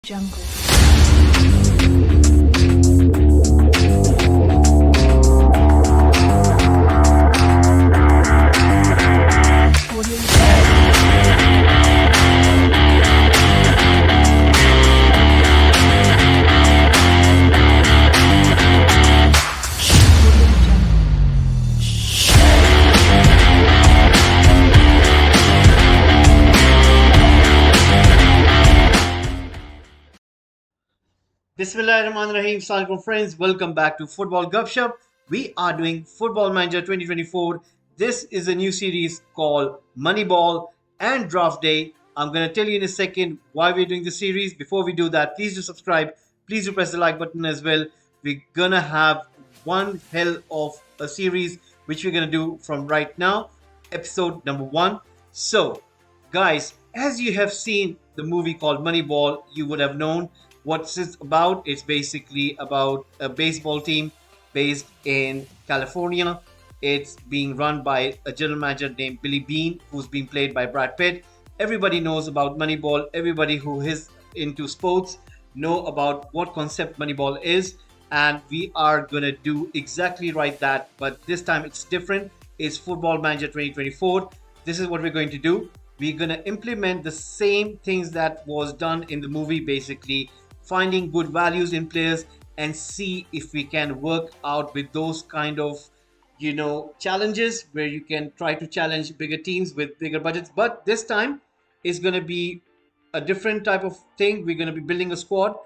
Jungle. Bismillahirrahmanirrahim. Assalamualaikum friends. Welcome back to Football Gupshup. We are doing Football Manager 2024. This is a new series called Moneyball and Draft Day. I'm going to tell you in a second why we're doing this series. Before we do that, please do subscribe. Please do press the like button as well. We're going to have one hell of a series which we're going to do from right now. Episode number 1. So, guys, as you have seen the movie called Moneyball, you would have known what it's about. It's basically about a baseball team based in California. It's being run by a general manager named Billy Beane, who's being played by Brad Pitt. Everybody knows about Moneyball. Everybody who is into sports know about what concept Moneyball is. And we are going to do exactly right that. But this time it's different. It's Football Manager 2024. This is what we're going to do. We're going to implement the same things that was done in the movie, basically finding good values in players and see if we can work out with those kind of challenges where you can try to challenge bigger teams with bigger budgets. But this time it's going to be a different type of thing. We're going to be building a squad,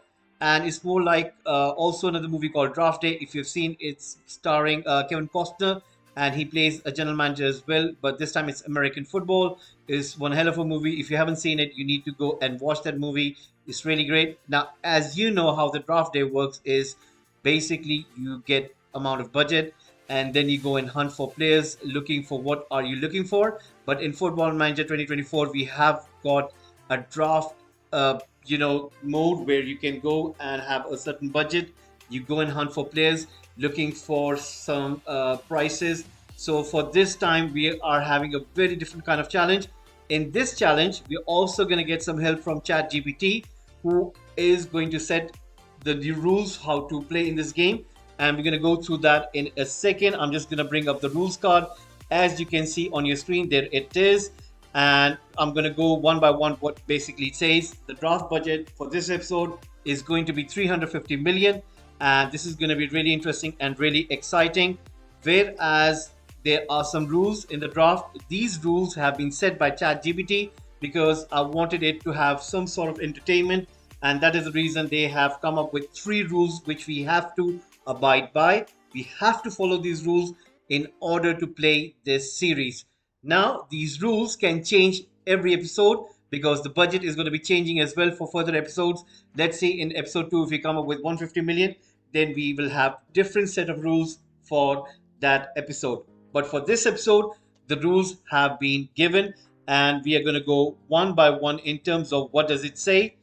and it's more like also another movie called Draft Day. If you've seen, it's starring Kevin Costner, and he plays a general manager as well, but this time it's American football. It's one hell of a movie. If you haven't seen it, you need to go and watch that movie. It's really great. Now, as you know, how the draft day works is basically you get amount of budget and then you go and hunt for players, looking for what are you looking for. But in Football Manager 2024, we have got a draft mode where you can go and have a certain budget. You go and hunt for players, looking for some prices. So for this time, we are having a very different kind of challenge. In this challenge, we're also going to get some help from ChatGPT, who is going to set the rules how to play in this game. And we're going to go through that in a second. I'm just going to bring up the rules card. As you can see on your screen, there it is. And I'm going to go one by one what basically it says. The draft budget for this episode is going to be 350 million. And this is going to be really interesting and really exciting. Whereas there are some rules in the draft. These rules have been set by ChatGPT because I wanted it to have some sort of entertainment. And that is the reason they have come up with 3 rules which we have to abide by. We have to follow these rules in order to play this series. Now, these rules can change every episode because the budget is going to be changing as well for further episodes. Let's say in episode 2, if we come up with 150 million, then we will have different set of rules for that episode. But for this episode, the rules have been given and we are going to go one by one in terms of what does it say.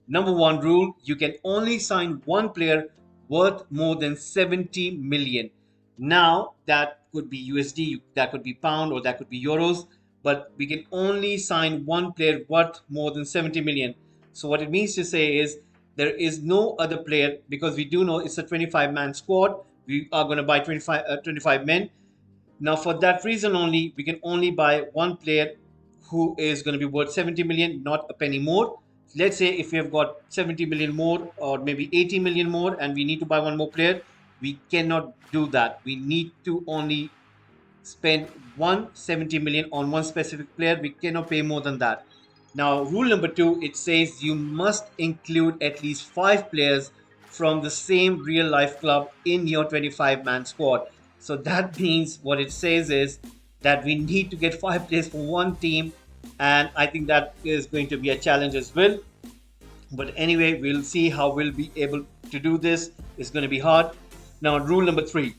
Number 1 rule, you can only sign one player worth more than 70 million. Now, that could be USD, that could be pound, or that could be euros, but we can only sign one player worth more than 70 million. So what it means to say is there is no other player, because we do know it's a 25-man squad. We are going to buy 25 men. Now, for that reason only, we can only buy one player who is going to be worth 70 million, not a penny more. Let's say if we have got 70 million more or maybe 80 million more and we need to buy one more player, we cannot do that. We need to only spend 170 million on one specific player. We cannot pay more than that. Now, rule number 2, it says you must include at least 5 players from the same real life club in your 25-man squad. So that means what it says is that we need to get 5 players for one team. And I think that is going to be a challenge as well. But anyway, we'll see how we'll be able to do this. It's going to be hard. Now, rule number 3.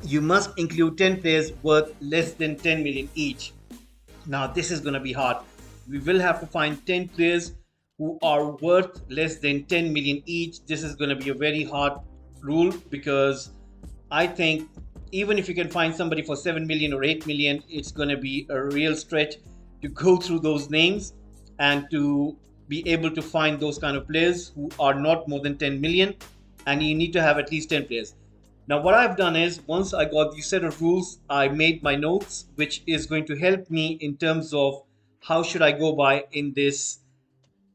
You must include 10 players worth less than 10 million each. Now, this is going to be hard. We will have to find 10 players who are worth less than 10 million each. This is going to be a very hard rule because I think even if you can find somebody for 7 million or 8 million, it's going to be a real stretch to go through those names and to be able to find those kind of players who are not more than 10 million, and you need to have at least 10 players. Now, what I've done is once I got these set of rules, I made my notes, which is going to help me in terms of how should I go by in this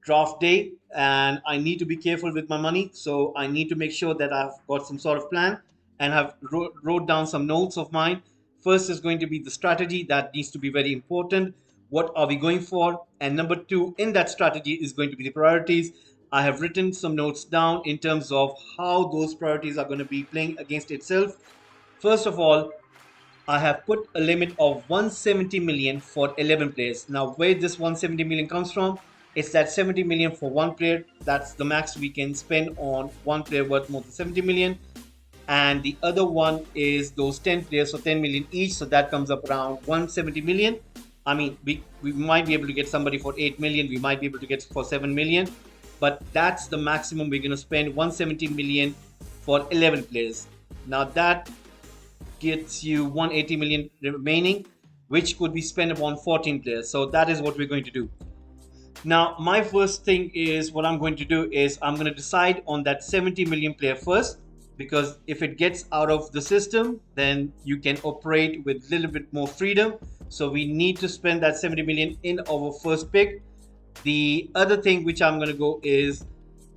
draft day. And I need to be careful with my money, so I need to make sure that I've got some sort of plan and have wrote down some notes of mine. First is going to be the strategy, that needs to be very important. What are we going for? And number two in that strategy is going to be the priorities. I have written some notes down in terms of how those priorities are going to be playing against itself. First of all, I have put a limit of 170 million for 11 players. Now, where this 170 million comes from, it's that 70 million for one player. That's the max we can spend on one player worth more than 70 million. And the other one is those 10 players, so 10 million each. So that comes up around 170 million. I mean, we might be able to get somebody for 8 million. We might be able to get for 7 million. But that's the maximum we're going to spend, 170 million for 11 players. Now that gets you 180 million remaining, which could be spent upon 14 players. So that is what we're going to do. Now, my first thing is what I'm going to do is I'm going to decide on that 70 million player first, because if it gets out of the system, then you can operate with a little bit more freedom. So we need to spend that 70 million in our first pick. The other thing which I'm going to go is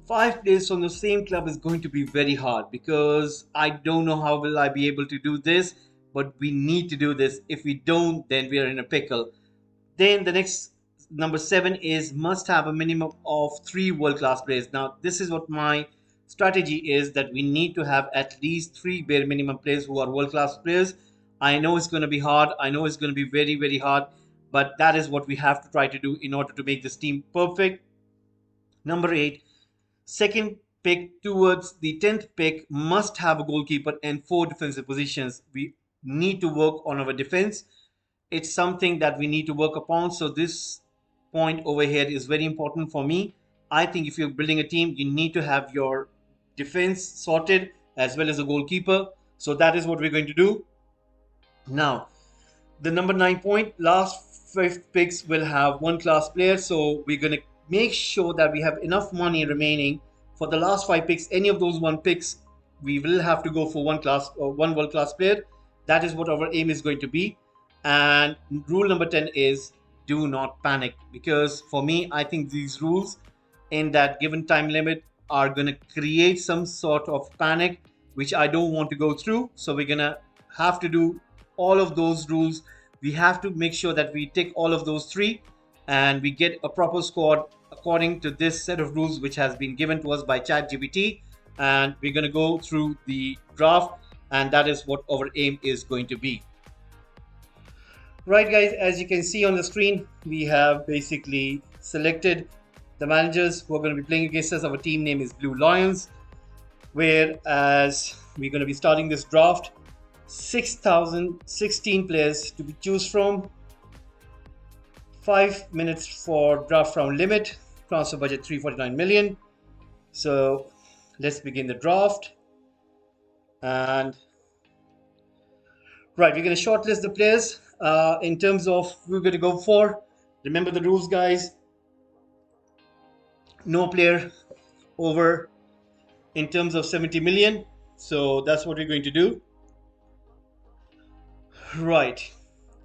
5 players from the same club is going to be very hard, because I don't know how will I be able to do this, but we need to do this. If we don't, then we are in a pickle. Then the next number 7 is must have a minimum of 3 world-class players. Now this is what my strategy is, that we need to have at least 3 bare minimum players who are world-class players. I know it's going to be hard. I know it's going to be very, very hard, but that is what we have to try to do in order to make this team perfect. Number 8, second pick towards the 10th pick must have a goalkeeper and 4 defensive positions. We need to work on our defense. It's something that we need to work upon. So this point over here is very important for me. I think if you're building a team, you need to have your defense sorted as well as a goalkeeper. So that is what we're going to do. Now, the number 9 point, last 5 picks will have 1 class player. So we're going to make sure that we have enough money remaining for the last 5 picks. Any of those 1 picks, we will have to go for 1 class or 1 world class player. That is what our aim is going to be. And rule number 10 is do not panic, because for me, I think these rules in that given time limit are going to create some sort of panic, which I don't want to go through. So we're going to have to do all of those rules. We have to make sure that we tick all of those 3 and we get a proper squad according to this set of rules which has been given to us by ChatGPT. And we're going to go through the draft, and that is what our aim is going to be. Right, guys, as you can see on the screen, we have basically selected the managers who are going to be playing against us. Our team name is Blue Lions, whereas we're going to be starting this draft. 6,016 players to be choose from. 5 minutes for draft round limit. Transfer budget 349 million. So let's begin the draft. And right, we're going to shortlist the players. In terms of who we're going to go for, remember the rules, guys. No player over in terms of 70 million. So that's what we're going to do. Right,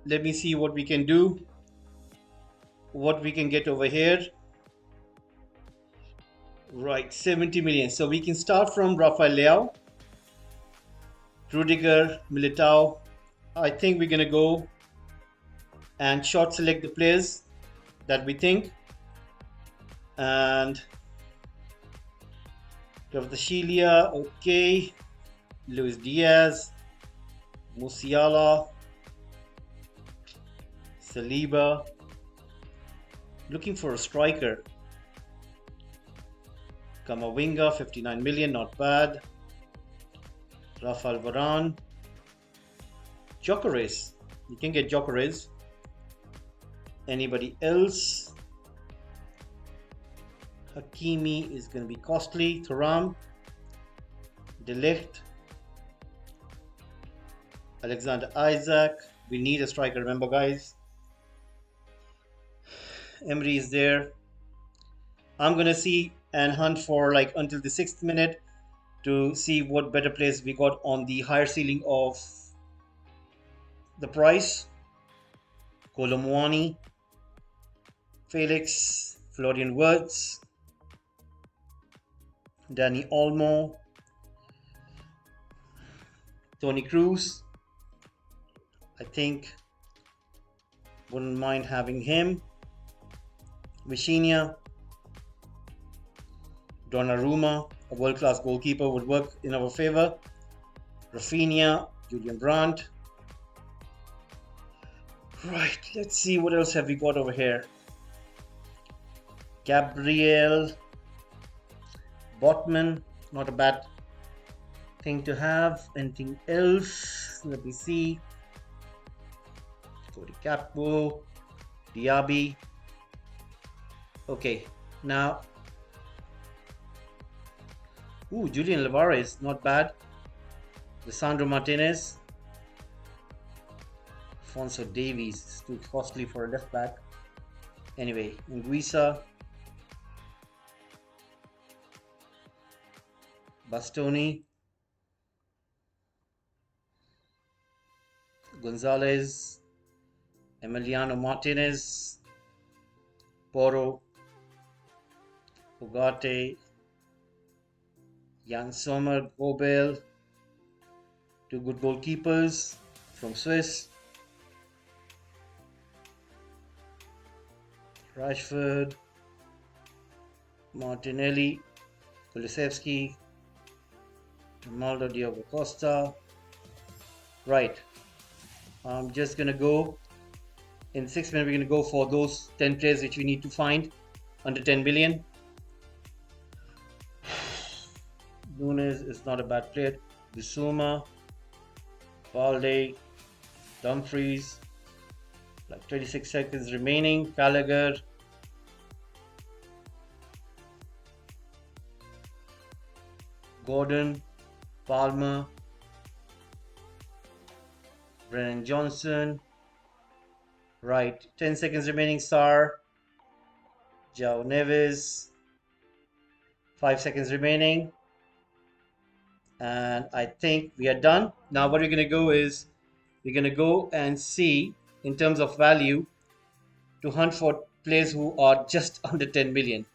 let me see what we can do, what we can get over here. Right, 70 million. So we can start from Rafael Leao, Rudiger, Militao. I think we're going to go and short select the players that we think. And Gavdashilia, okay. Luis Diaz, Musiala, Saliba. Looking for a striker. Kamavinga, 59 million, not bad. Rafael Varane. Gyökeres, you can get Gyökeres. Anybody else? Hakimi is going to be costly. Thuram, De Ligt, Alexander Isaac. We need a striker, remember, guys. Emery is there. I'm going to see and hunt for like until the 6th minute to see what better players we got on the higher ceiling of the price. Kolomwani, Felix, Florian Wirtz, Danny Olmo, Tony Cruz. I think wouldn't mind having him. Vichinia, Donnarumma, a world-class goalkeeper, would work in our favor. Rafinha, Julian Brandt. Right, let's see what else have we got over here. Gabriel Botman, not a bad thing to have. Anything else? Let me see. Cody Gakpo, Diaby. Okay, now. Julian Alvarez, not bad. Lisandro Martinez. Alfonso Davies is too costly for a left back. Anyway, Nguisa, Bastoni, Gonzalez, Emiliano Martinez, Porro, Ugarte, Jan Sommer, Gobel, two good goalkeepers from Swiss. Rashford, Martinelli, Kulusevski, Ronaldo, Diogo Costa. Right. I'm just going to go. In 6 minutes, we're going to go for those 10 players which we need to find under 10 million. Nunes is not a bad player. Bissouma, Balde, Dumfries. Like 26 seconds remaining. Gallagher. Gordon, Palmer, Brennan Johnson. Right, 10 seconds remaining. Sarr, João Neves. 5 seconds remaining. And I think we are done. Now what we're going to go is we're going to go and see in terms of value to hunt for players who are just under 10 million.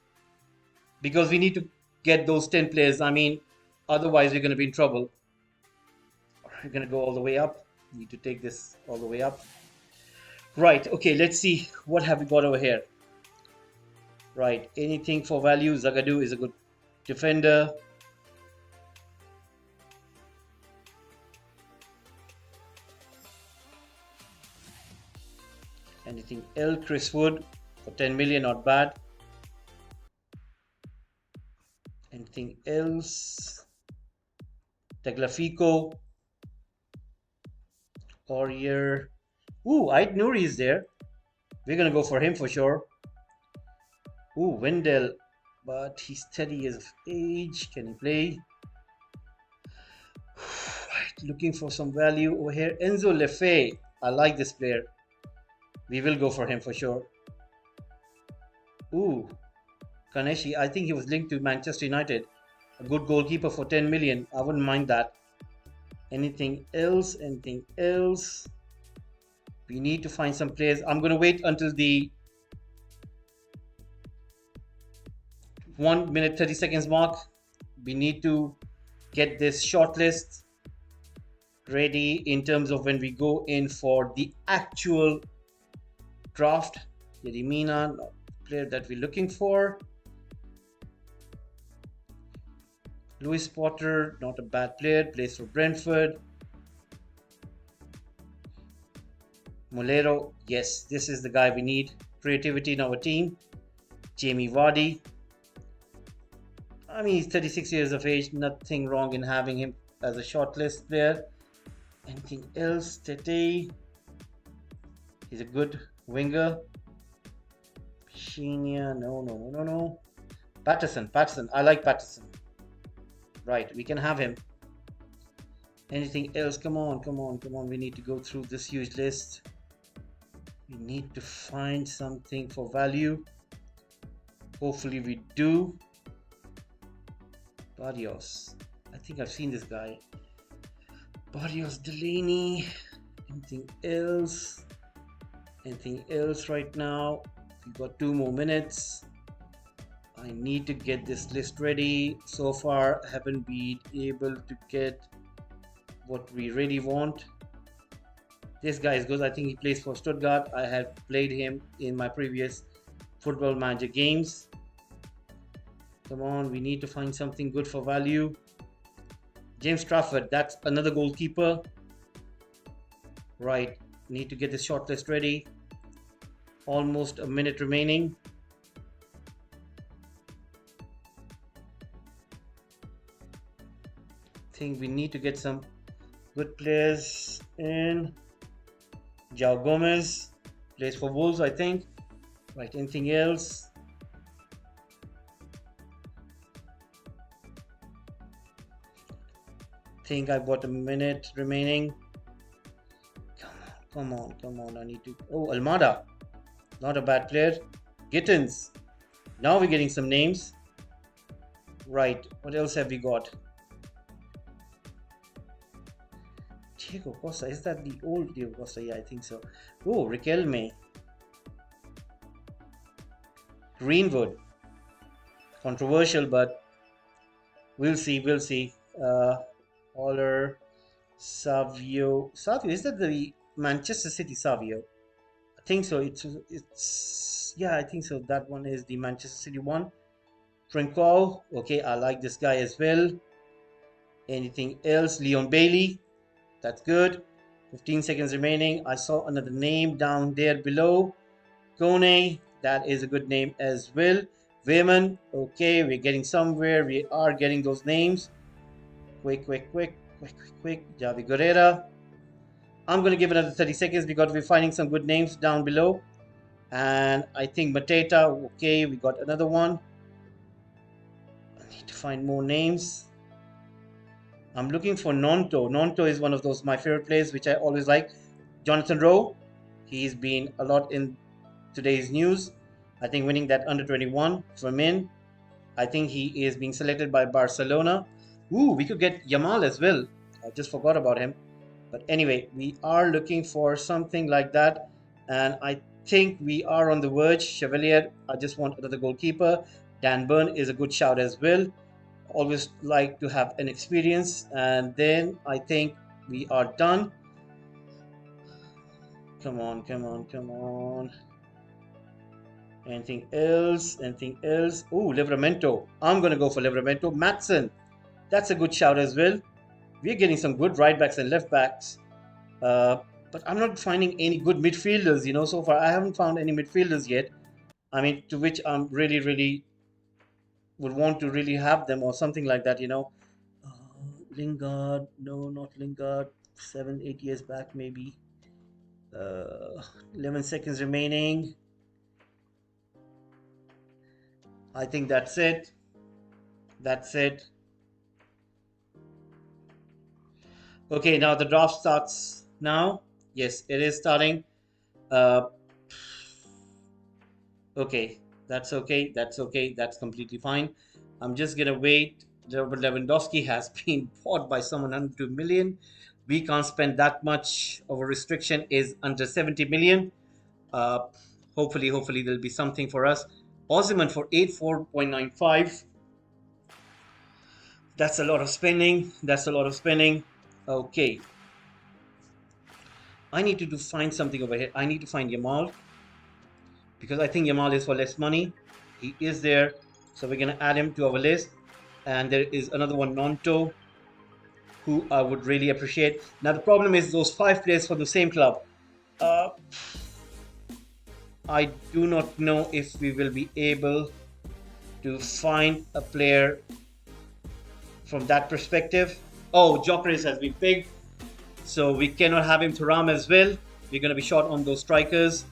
Because we need to get those 10 players. I mean, otherwise we're going to be in trouble. We're going to go all the way up. Need to take this all the way up. Right, okay, let's see what have we got over here. Right, anything for value. Zagadou is a good defender. Anything else? Chris Wood for 10 million, not bad. Anything else? Tagliafico. Aurier. Ait Nouri is there. We're going to go for him for sure. Wendell. But he's 30 years of age. Can he play? Right, looking for some value over here. Enzo Lefebvre. I like this player. We will go for him for sure. Kaneshi. I think he was linked to Manchester United. A good goalkeeper for 10 million. I wouldn't mind that. Anything else? Anything else? We need to find some players. I'm going to wait until the 1 minute 30 seconds mark. We need to get this shortlist ready in terms of when we go in for the actual draft. Yedimina, player that we're looking for. Lewis Potter, not a bad player, plays for Brentford. Molero, yes, this is the guy we need. Creativity in our team. Jamie Vardy. I mean, he's 36 years of age. Nothing wrong in having him as a shortlist player. Anything else? Tete. He's a good winger. Shinia, no. Patterson. I like Patterson. Right, we can have him. Anything else? Come on. We need to go through this huge list. We need to find something for value. Hopefully we do. Barrios. I think I've seen this guy. Barrios Delaney. Anything else? Anything else right now? We've got 2 more minutes. I need to get this list ready. So far, haven't been able to get what we really want. This guy is good. I think he plays for Stuttgart. I have played him in my previous Football Manager games. Come on, we need to find something good for value. James Trafford, that's another goalkeeper. Right, need to get this shortlist ready. Almost a minute remaining. Think we need to get some good players in. João Gomez plays for Wolves, I think. Right, anything else? Think I've got a minute remaining. Come on. I need to. Oh, Almada. Not a bad player. Gittins. Now we're getting some names. Right, what else have we got? Diego Costa. Is that the old Diego Costa? Yeah, I think so. Oh, Riquelme. Greenwood. Controversial, but we'll see. Haller. Savio, is that the Manchester City Savio? I think so. It's yeah, I think so. That one is the Manchester City one. Trincao, okay, I like this guy as well. Anything else? Leon Bailey, that's good. 15 seconds remaining. I saw another name down there below. Kone, that is a good name as well. Weyman, okay, we're getting somewhere. We are getting those names. Quick. Javi Guerrera. I'm going to give another 30 seconds because we're finding some good names down below. And I think Mateta, okay, we got another one. I need to find more names. I'm looking for Nonto. Nonto is one of those my favorite players, which I always like. Jonathan Rowe. He's been a lot in today's news. I think winning that under 21 from in. I think he is being selected by Barcelona. Ooh, we could get Yamal as well. I just forgot about him. But anyway, we are looking for something like that. And I think we are on the verge. Chevalier, I just want another goalkeeper. Dan Burn is a good shout as well. Always like to have an experience. And then I think we are done. Come on. Anything else? Oh, Livramento. I'm going to go for Livramento. Matson. That's a good shout as well. We're getting some good right backs and left backs. But I'm not finding any good midfielders, so far. I haven't found any midfielders yet. I mean, to which I'm really would want to really have them or something like that, Lingard. No, not Lingard. 7-8 years back, maybe. 11 seconds remaining. I think that's it. Okay, now the draft starts now. Yes, it is starting. Okay, that's okay. That's completely fine. I'm just gonna wait. Robert Lewandowski has been bought by someone under 2 million. We can't spend that much. Our restriction is under 70 million. Hopefully there'll be something for us. Osimhen for 84.95. That's a lot of spending. Okay. I need to find something over here. I need to find Yamal. Because I think Yamal is for less money. He is there. So we're going to add him to our list. And there is another one, Nonto, who I would really appreciate. Now the problem is those 5 players for the same club. I do not know if we will be able to find a player from that perspective. Oh, Jokeris has been picked. So we cannot have him Thuram as well. We're going to be short on those strikers.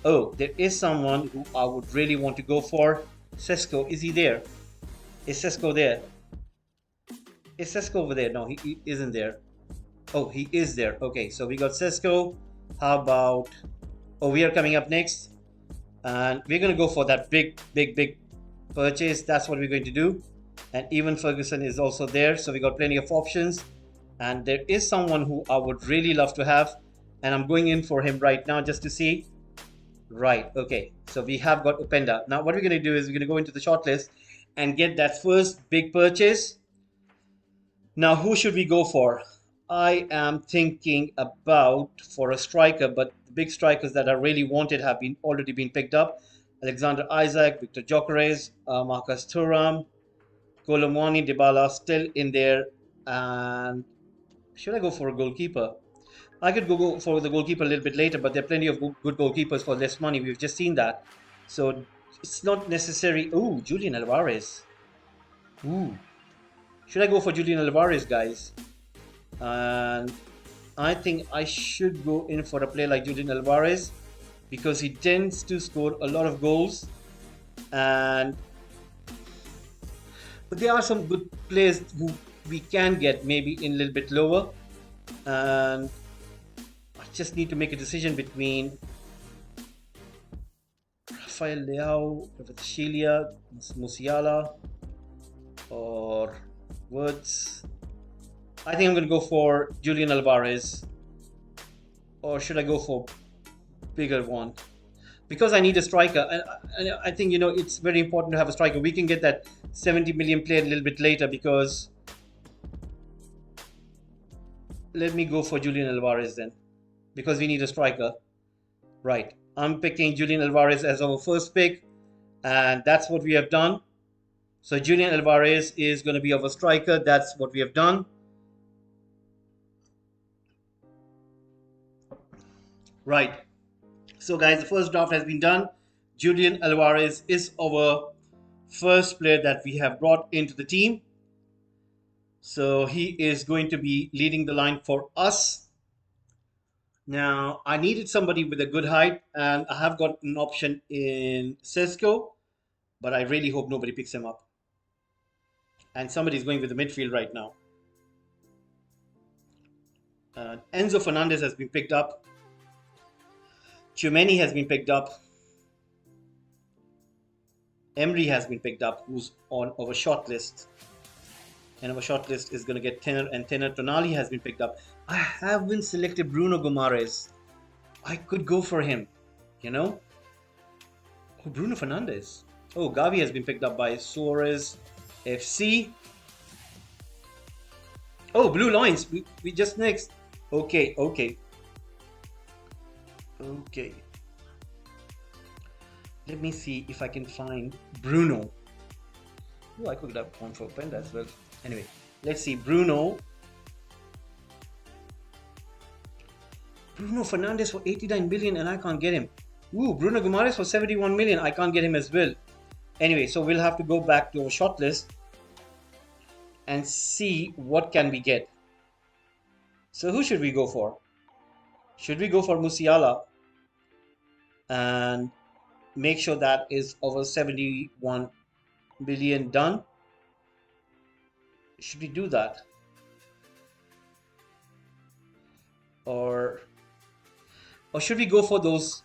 Oh, there is someone who I would really want to go for. Sesko, is he there? Is Sesko there? Is Sesko over there? No, he isn't there. Oh, he is there. Okay, so we got Sesko. How about... Oh, we are coming up next. And we're going to go for that big purchase. That's what we're going to do. And even Ferguson is also there. So we got plenty of options. And there is someone who I would really love to have. And I'm going in for him right now just to see. Right, okay. So we have got Upenda. Now what we're going to do is we're going to go into the shortlist and get that first big purchase. Now who should we go for? I am thinking about for a striker, but the big strikers that are really wanted have been already been picked up. Alexander Isaac, Victor Gyökeres, Marcus Thuram, Kolomwani, Dybala still in there. And should I go for a goalkeeper? I could go for the goalkeeper a little bit later, but there are plenty of good goalkeepers for less money. We've just seen that. So it's not necessary. Ooh, Julian Alvarez. Ooh. Should I go for Julian Alvarez, guys? And I think I should go in for a player like Julian Alvarez because he tends to score a lot of goals. And but there are some good players who we can get maybe in a little bit lower. And I just need to make a decision between Rafael Leao, Shilia, Musiala, or Woods. I think I'm going to go for Julian Alvarez. Or should I go for bigger one? Because I need a striker. And I think, it's very important to have a striker. We can get that 70 million player a little bit later because... Let me go for Julian Alvarez then. Because we need a striker. Right. I'm picking Julian Alvarez as our first pick. And that's what we have done. So Julian Alvarez is going to be our striker. That's what we have done. Right. So guys, the first draft has been done. Julian Alvarez is our first player that we have brought into the team. So he is going to be leading the line for us. Now, I needed somebody with a good height, and I have got an option in Sesko, but I really hope nobody picks him up. And somebody's going with the midfield right now. Enzo Fernandez has been picked up. Tchouameni has been picked up. Emery has been picked up, who's on our short list. And our short list is going to get Tenor and Tenor. Tonali has been picked up. I haven't selected Bruno Guimaraes. I could go for him, Oh, Bruno Fernandes. Oh, Gavi has been picked up by Suarez FC. Oh, Blue Lions. We just next. Okay. Let me see if I can find Bruno. Oh, I could have gone for Penda as well. Anyway, let's see. Bruno Fernandes for 89 million and I can't get him. Ooh, Bruno Guimaraes for 71 million. I can't get him as well. Anyway, so we'll have to go back to our short list and see what can we get. So who should we go for? Should we go for Musiala and make sure that is over 71 million done? Should we do that? Or should we go for those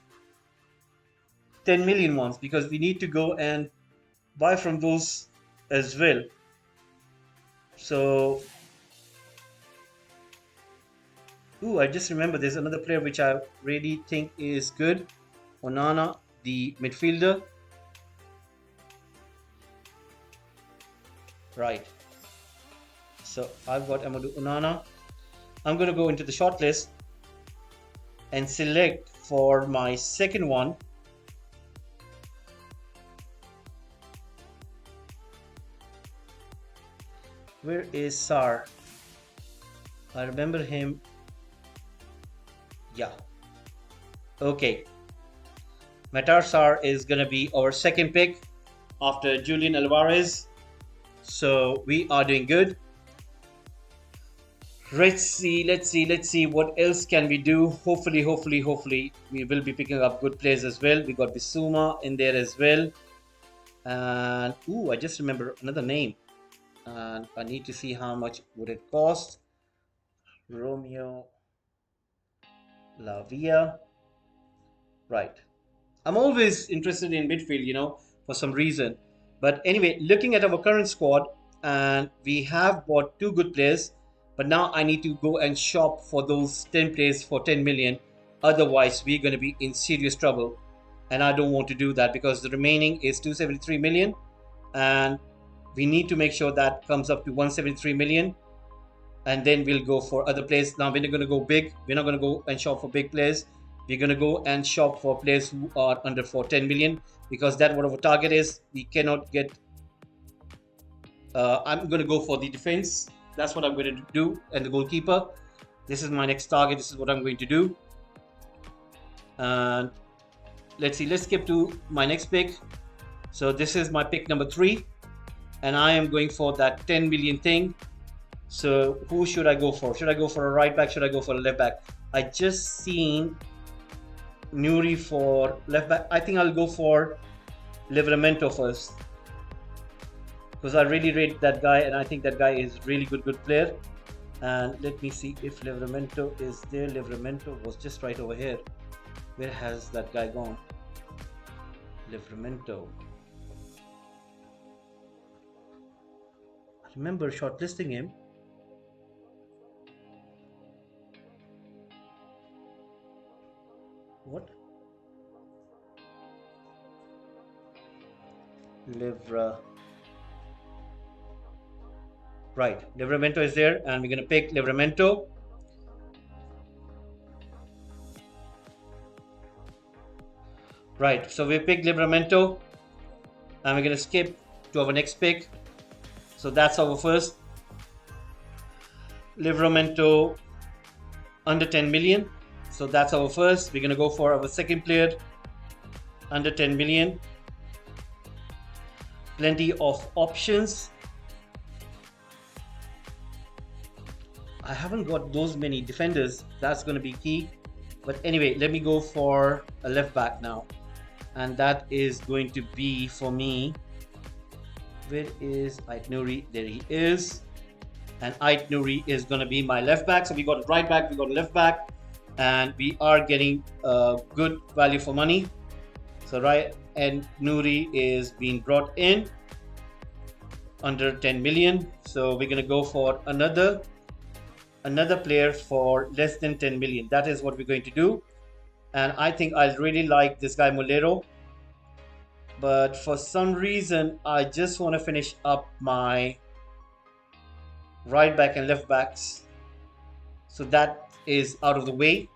10 million ones? Because we need to go and buy from those as well. So, I just remember there's another player which I really think is good. Onana, the midfielder. Right. So I've got Amadou Onana. I'm going to go into the short list and select for my second one. Where is Sar? I remember him. Yeah. Okay. Matar Sar is going to be our second pick after Julian Alvarez. So we are doing good. Let's see what else can we do. Hopefully we will be picking up good players as well. We got Bissouma in there as well. And I just remember another name. And I need to see how much would it cost. Romeo Lavia. Right. I'm always interested in midfield, for some reason. But anyway, looking at our current squad, and we have bought two good players, but now I need to go and shop for those 10 players for 10 million. Otherwise, we're going to be in serious trouble. And I don't want to do that because the remaining is 273 million. And we need to make sure that comes up to 173 million. And then we'll go for other players. Now, we're not going to go big. We're not going to go and shop for big players. We're going to go and shop for players who are under for 10 million because that's what our target is. We cannot get. I'm going to go for the defense. That's what I'm going to do. And the goalkeeper. This is my next target. This is what I'm going to do. And let's see. Let's skip to my next pick. So this is my pick number 3. And I am going for that 10 million thing. So who should I go for? Should I go for a right back? Should I go for a left back? I just seen Nuri for left back. I think I'll go for Livramento first because I really rate that guy and I think that guy is really good player. And let me see if Livramento is there. Livramento was just right over here. Where has that guy gone? Livramento. I remember shortlisting him. What? Right, Livramento is there, and we're gonna pick Livramento. Right, so we picked Livramento, and we're gonna skip to our next pick. So that's our first. Livramento under 10 million. So that's our first. We're gonna go for our second player under 10 million. Plenty of options. I haven't got those many defenders. That's gonna be key. But anyway, let me go for a left back now. And that is going to be for me. Where is Ait Nouri? There he is. And Ait Nouri is gonna be my left back. So we got a right back, we got a left back. And we are getting good value for money. So right, and Nouri is being brought in under 10 million. So we're gonna go for another player for less than 10 million. That is what we're going to do. And I think I really like this guy Molero. But for some reason, I just want to finish up my right back and left backs. So that is out of the way.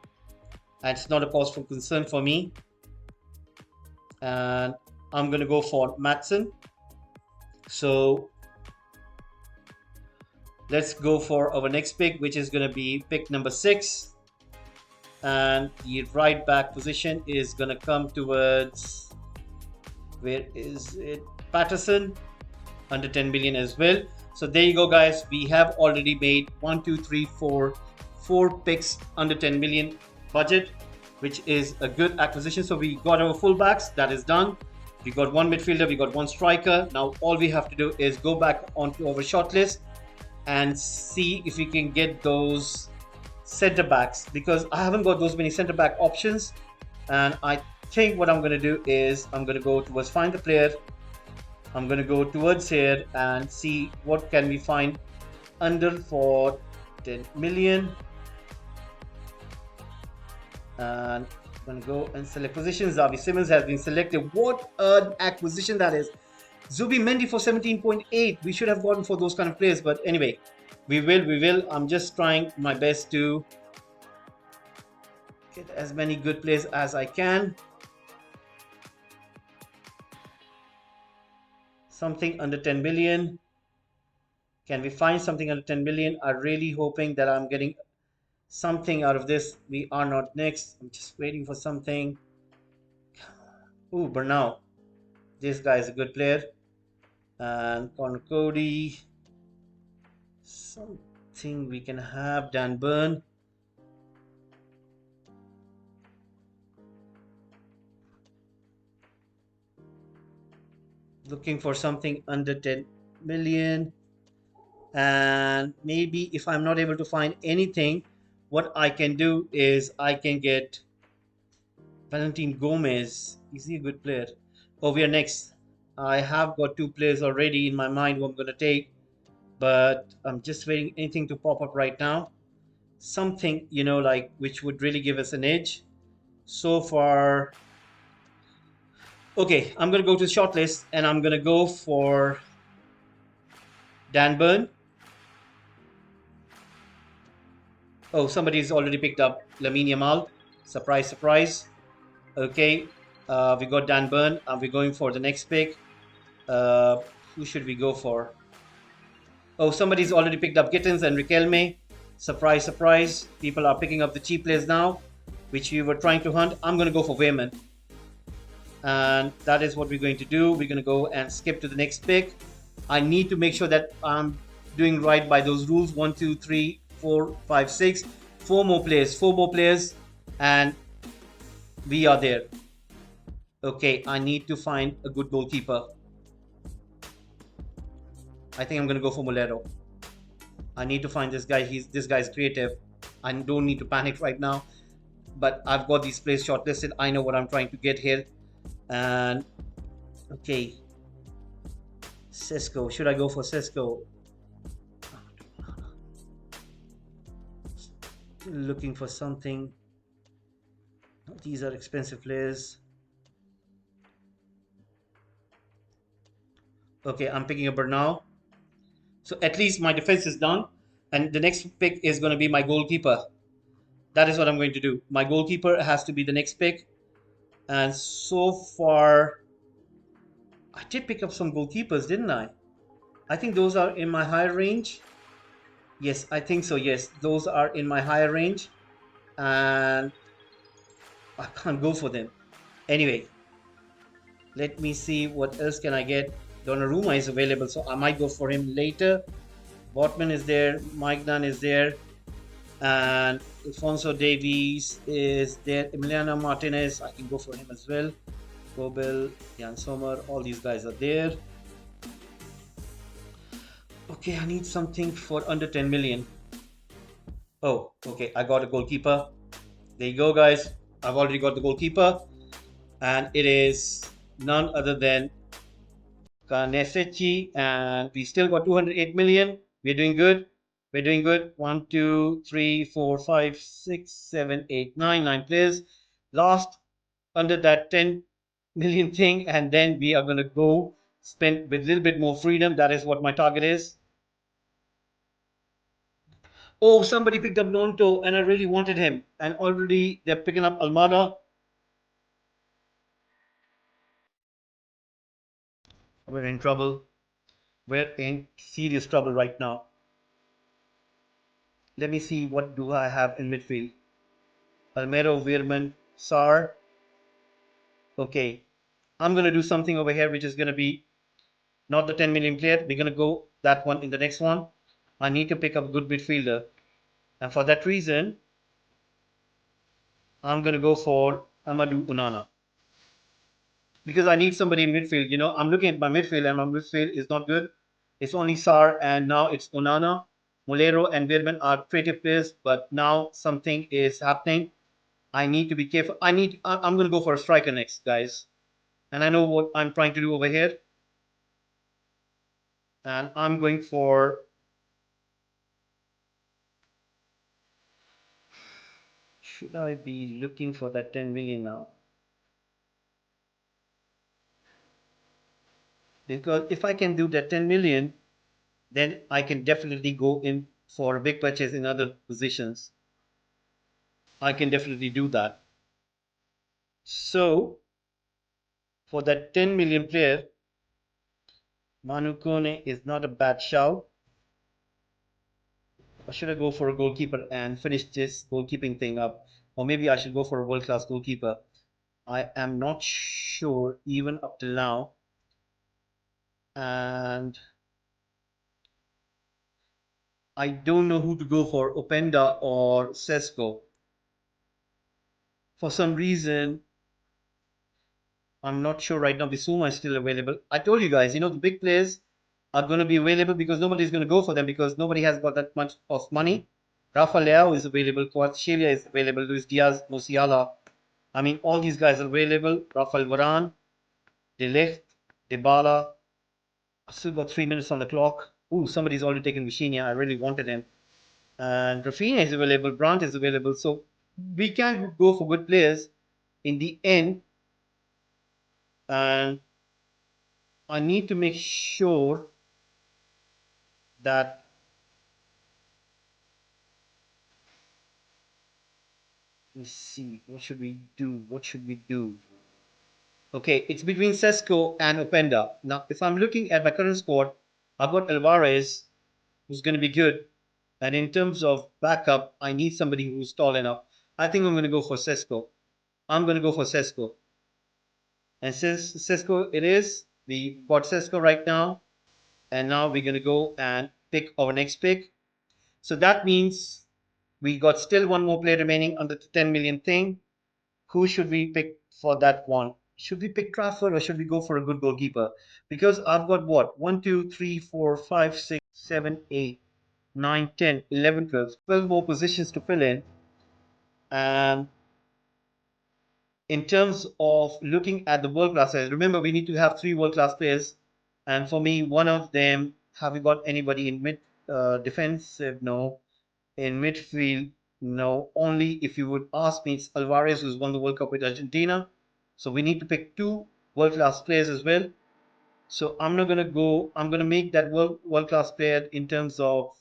And it's not a cause for concern for me. And I'm going to go for Matson. So let's go for our next pick, which is going to be pick number 6. And the right back position is going to come towards, where is it? Patterson, under 10 million as well. So there you go, guys. We have already made 4 picks under 10 million budget, which is a good acquisition. So we got our fullbacks. That is done. We got one midfielder. We got one striker. Now all we have to do is go back onto our shortlist and see if we can get those center backs, because I haven't got those many center back options. And I think what I'm going to do is I'm going to go towards find the player. I'm going to go towards here and see what can we find under for 10 million. And I'm going to go and select positions. Xavi Simons has been selected. What an acquisition that is. Zubi Mendy for 17.8. We should have gotten for those kind of players. But anyway, we will. I'm just trying my best to get as many good players as I can. Something under 10 million. Can we find something under 10 million? I'm really hoping that I'm getting something out of this. We are not next. I'm just waiting for something. Ooh, Bernal. This guy is a good player. And Connor Cody. Something we can have. Dan Burn. Looking for something under 10 million. And maybe if I'm not able to find anything, what I can do is I can get Valentin Gomez. Is he a good player? Oh, we are next. I have got two players already in my mind who I'm going to take, but I'm just waiting anything to pop up right now. Something, like which would really give us an edge. So far, okay, I'm going to go to the short list and I'm going to go for Dan Burn. Oh, somebody's already picked up Lamine Yamal. Surprise, surprise. Okay, we got Dan Burn. We're going for the next pick. Uh, who should we go for? Oh, somebody's already picked up Gittins and Riquelme. Surprise, surprise. People are picking up the cheap players now, which we were trying to hunt. I'm going to go for Wehrman. And that is what we're going to do. We're going to go and skip to the next pick. I need to make sure that I'm doing right by those rules. 1, 2, 3, 4, 5, 6. Four more players. Four more players. And we are there. Okay, I need to find a good goalkeeper. I think I'm going to go for Molero. I need to find this guy. This guy's creative. I don't need to panic right now. But I've got these players shortlisted. I know what I'm trying to get here. And okay, Cisco. Should I go for Cisco? Looking for something. These are expensive players. Okay, I'm picking up Bernal. So at least my defense is done. And the next pick is going to be my goalkeeper. That is what I'm going to do. My goalkeeper has to be the next pick. And so far, I did pick up some goalkeepers, didn't I? I think those are in my higher range. Yes, I think so. Yes, those are in my higher range. And I can't go for them. Anyway, let me see what else can I get. Donnarumma is available, so I might go for him later. Botman is there. Mike Dunn is there. And Alfonso Davies is there. Emiliano Martinez, I can go for him as well. Gobel, Jan Sommer, all these guys are there. Okay, I need something for under 10 million. Oh, okay, I got a goalkeeper. There you go, guys. I've already got the goalkeeper. And it is none other than Kanesechi. And we still got 208 million. We're doing good. We're doing good. 1, 2, 3, 4, 5, 6, 7, 8, 9. 9 players. Last under that 10 million thing. And then we are going to go spend with a little bit more freedom. That is what my target is. Oh, somebody picked up Nonto and I really wanted him. And already they're picking up Almada. We're in trouble. We're in serious trouble right now. Let me see what do I have in midfield. Almero, Wehrman, Sar. Okay. I'm going to do something over here which is going to be not the 10 million player. We're going to go that one in the next one. I need to pick up a good midfielder. And for that reason, I'm going to go for Amadou Unana. Because I need somebody in midfield. I'm looking at my midfield and my midfield is not good. It's only Sar and now it's Onana. Molero and Wehrman are creative players, but now something is happening. I need to be careful. I'm going to go for a striker next, guys. And I know what I'm trying to do over here. And I'm going for... Should I be looking for that 10 million now? Because if I can do that 10 million, then I can definitely go in for a big purchase in other positions. I can definitely do that. So, for that 10 million player, Manu Kone is not a bad shout. Or should I go for a goalkeeper and finish this goalkeeping thing up? Or maybe I should go for a world-class goalkeeper. I am not sure even up till now. And I don't know who to go for, Openda or Sesko. For some reason, I'm not sure right now. Bissouma is still available. I told you guys, the big players are going to be available because nobody's going to go for them because nobody has got that much of money. Rafa Leao is available. Kvaratskhelia is available. Luis Diaz, Musiala. I mean, all these guys are available. Rafael Varane, De Ligt. Dybala. I still got 3 minutes on the clock. Ooh, somebody's already taken Vitinha. I really wanted him. And Rafinha is available. Brandt is available. So we can go for good players in the end. And I need to make sure that, let's see, what should we do? What should we do? Okay, it's between Sesko and Openda. Now, if I'm looking at my current squad, I've got Alvarez, who's going to be good. And in terms of backup, I need somebody who's tall enough. I think I'm going to go for Sesko. I'm going to go for Sesko. And Sesko it is. We got Sesko right now. And now we're going to go and pick our next pick. So that means we got still one more player remaining under the 10 million thing. Who should we pick for that one? Should we pick Trafford or should we go for a good goalkeeper? Because I've got what? 1, 2, 3, 4, 5, 6, 7, 8, 9, 10, 11, 12. 12 more positions to fill in. And in terms of looking at the world class players, remember we need to have three world class players. And for me, one of them, have we got anybody in mid defensive? No. In midfield, no. Only if you would ask me, it's Alvarez who's won the World Cup with Argentina. So we need to pick two world class players as well. So I'm not gonna go. I'm gonna make that world class player in terms of.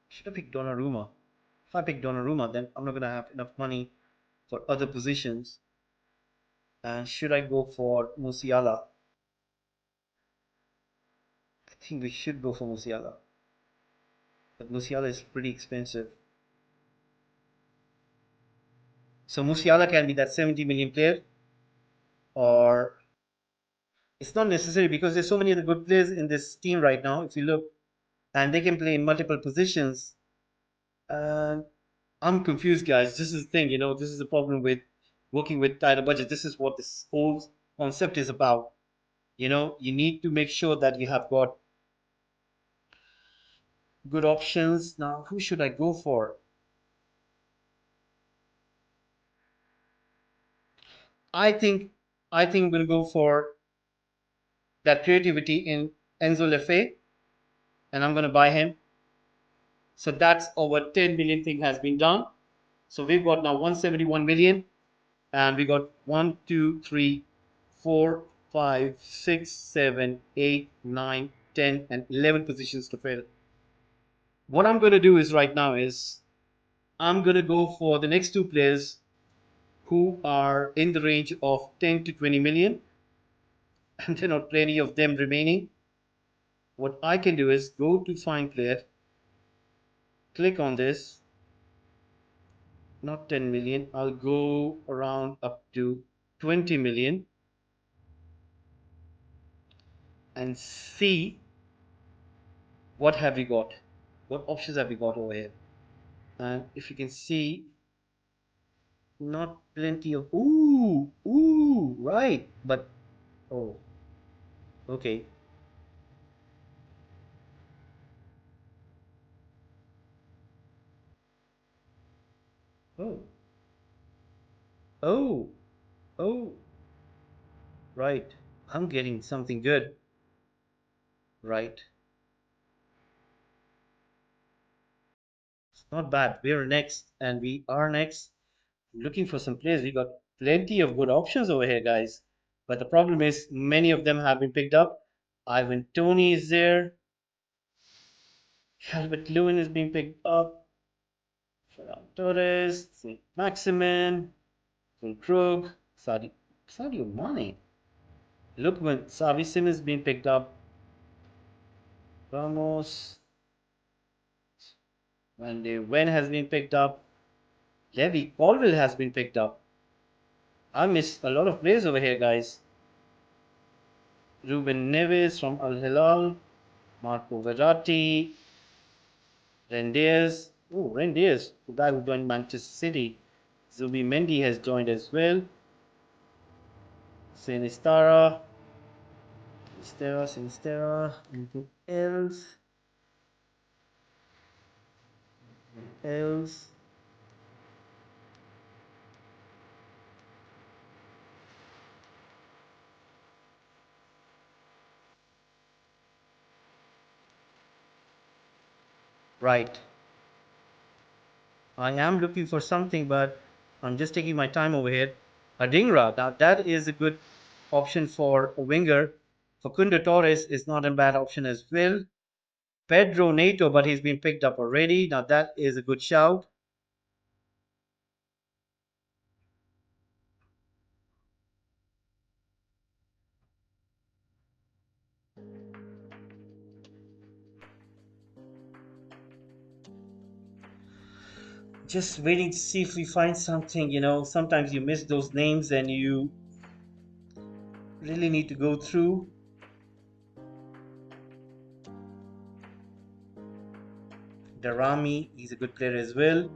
Should I pick Donnarumma? If I pick Donnarumma, then I'm not gonna have enough money for other positions. And should I go for Musiala? I think we should go for Musiala. But Musiala is pretty expensive. So Musiala can be that 70 million player, or it's not necessary because there's so many other good players in this team right now. If you look, and they can play in multiple positions. And I'm confused, guys. This is the thing, this is the problem with working with tighter budget. This is what this whole concept is about. You need to make sure that you have got good options. Now, who should I go for? I think I think we'll go for that creativity in Enzo Lefebvre, and I'm gonna buy him. So that's over 10 million thing has been done. So we've got now 171 million, and we got 1, 2, 3, 4, 5, 6, 7, 8, 9, 10, and 11 positions to fill. What I'm gonna do is right now is I'm gonna go for the next two players who are in the range of 10 to 20 million, and there are not plenty of them remaining. What I can do is go to find player, click on this, not 10 million, I'll go around up to 20 million and see what have we got, what options have we got over here. And if you can see, not plenty of, right, but, oh, okay. Oh, oh, oh, right, I'm getting something good, right. It's not bad. We're next, and we are next. Looking for some players. We got plenty of good options over here, guys. But the problem is, many of them have been picked up. Ivan Tony is there. Calvert Lewin is being picked up. Ferran Torres, St. Maximin, Krug, Sadio Mane. Look when Savi Sim is being picked up. Ramos, Van de Ven has been picked up. Levi Colville has been picked up. I missed a lot of players over here, guys. Ruben Neves from Al Hilal, Marco Verratti, Rendiers. Oh, Rendiers, the guy who joined Manchester City. Zubi Mendy has joined as well. Sinistara. Sinistera. Anything else? Else? Right. I am looking for something, but I'm just taking my time over here. A Dingra. Now that is a good option for a winger. Facundo Torres is not a bad option as well. Pedro Neto, but he's been picked up already. Now that is a good shout. Just waiting to see if we find something. Sometimes you miss those names and you really need to go through. Darami, he's a good player as well.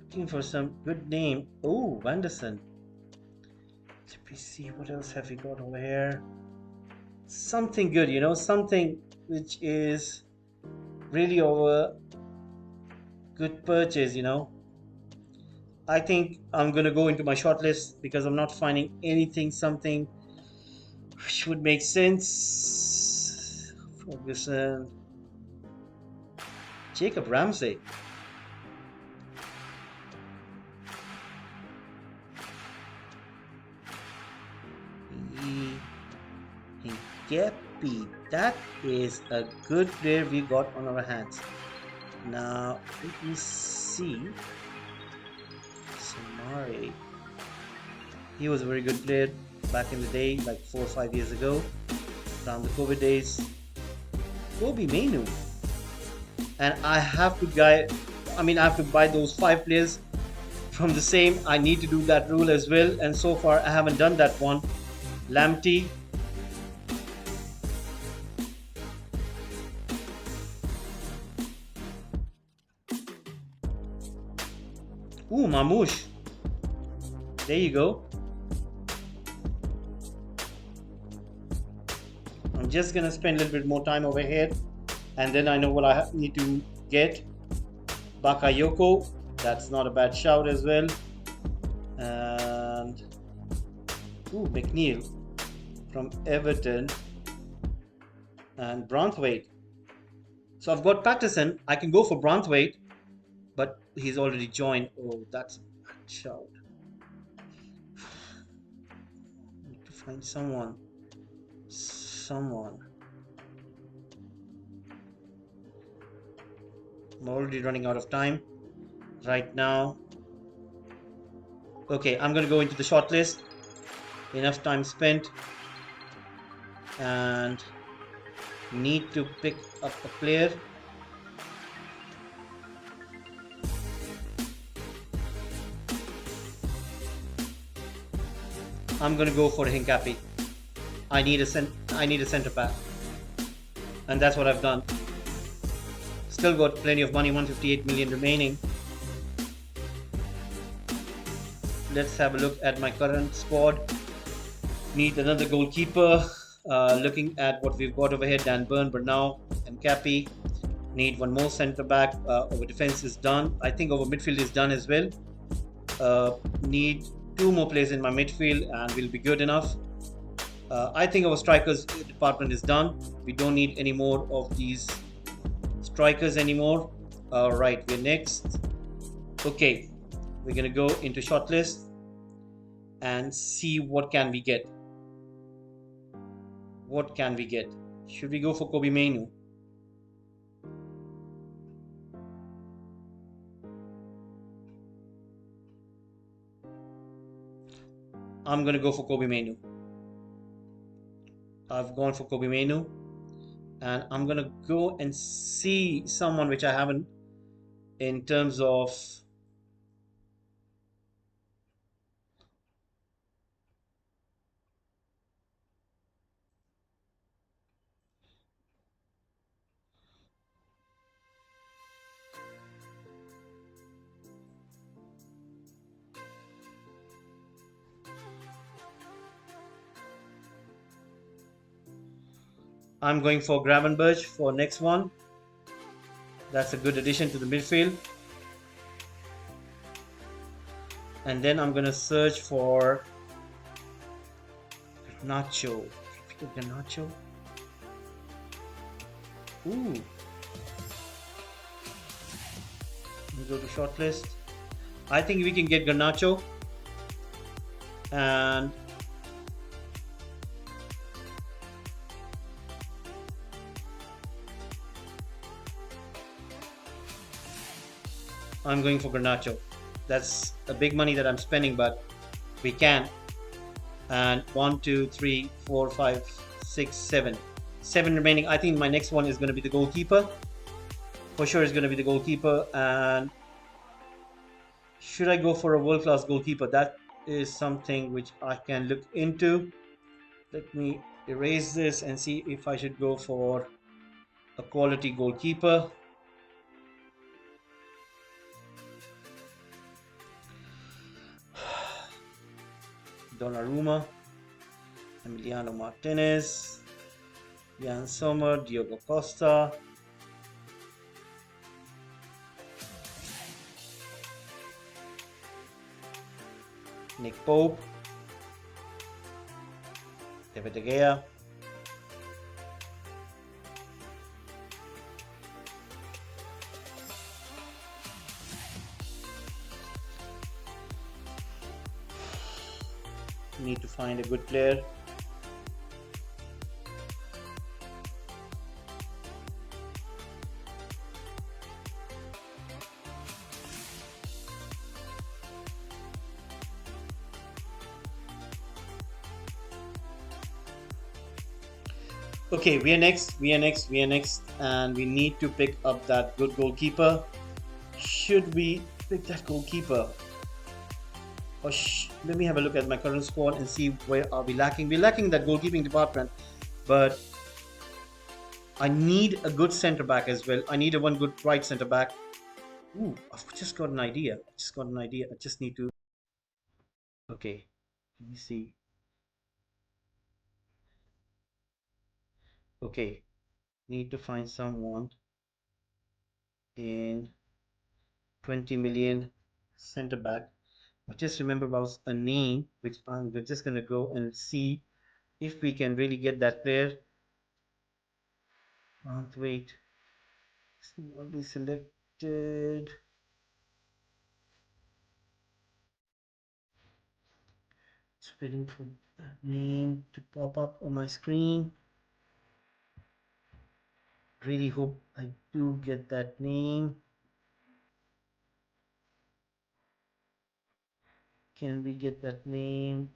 Looking for some good name. Oh, Wanderson. Let me see what else have we got over here. Something good, something which is really over good purchase. I think I'm gonna go into my shortlist because I'm not finding something which would make sense. Ferguson, Jacob Ramsey. Gepi, that is a good player we got on our hands. Now let me see. Samari. He was a very good player back in the day, like 4 or 5 years ago, around the COVID days. Kobe Mainu. And I have to buy those 5 players from the same. I need to do that rule as well, and so far I haven't done that one. Lamptey. Ooh, Mamouche. There you go. I'm just gonna spend a little bit more time over here, and then I know what I need to get. Bakayoko, that's not a bad shout as well. And McNeil from Everton and Branthwaite. So I've got Patterson. I can go for Branthwaite, but he's already joined. Oh, that's a bad shout. Need to find someone. I'm already running out of time right now. Okay, I'm gonna go into the shortlist. Enough time spent, and need to pick up a player. I'm gonna go for Hincapi. I need a center back, and that's what I've done. Still got plenty of money, 158 million remaining. Let's have a look at my current squad. Need another goalkeeper. Looking at what we've got over here: Dan Burn, Bernau, and Cappy. Need one more centre back. Over defense is done. I think over midfield is done as well. Need 2 more players in my midfield, and we'll be good enough. I think our strikers department is done. We don't need any more of these strikers anymore. Right, we're next. Okay, we're gonna go into shortlist and see what can we get. What can we get? Should we go for Kobe Mainu? I'm gonna go for Kobe Mainu. I've gone for Kobe Mainu, and I'm gonna go and see someone which I haven't in terms of I'm going for Gravenberch for next one. That's a good addition to the midfield. And then I'm gonna search for Nacho. Nacho. Ooh. Go to shortlist. I think we can get Garnacho, and I'm going for Garnacho. That's a big money that I'm spending, but we can. And one, two, three, four, five, six, seven. Seven remaining. I think my next one is going to be the goalkeeper. For sure, is going to be the goalkeeper. And should I go for a world class goalkeeper? That is something which I can look into. Let me erase this and see if I should go for a quality goalkeeper. Donnarumma, Emiliano Martinez, Jan Sommer, Diogo Costa. Nick Pope, David De Gea. Need to find a good player. Okay, we are next, and we need to pick up that good goalkeeper. Should we pick that goalkeeper? Or let me have a look at my current squad and see where are we lacking. We're lacking that goalkeeping department, but I need a good centre back as well. I need a one good right centre back. Ooh, I've just got an idea. I just need to. Okay, let me see. Okay, need to find someone in 20 million centre back. I just remember about a name which we're just gonna go and see if we can really get that player. Can't wait. What we selected? Just waiting for that name to pop up on my screen. Really hope I do get that name. Can we get that name?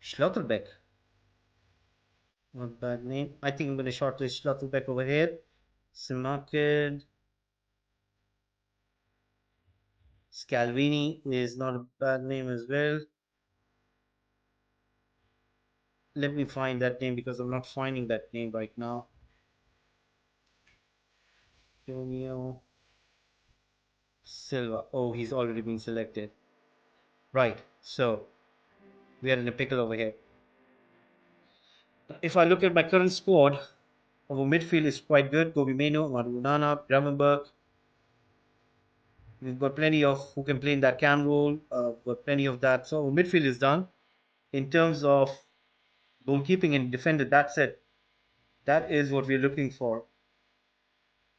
Schlotterbeck. Not bad name. I think I'm going to shortlist Schlotterbeck over here. Simaked. Scalvini is not a bad name as well. Let me find that name because I'm not finding that name right now. Antonio Silva. Oh, he's already been selected. Right. So we are in a pickle over here. If I look at my current squad, our midfield is quite good. Kobe Meno, Marunana, Gravenberg. We've got plenty of who can play in that cam role. Got plenty of that. So our midfield is done. In terms of goalkeeping and defender, that's it. That is what we're looking for.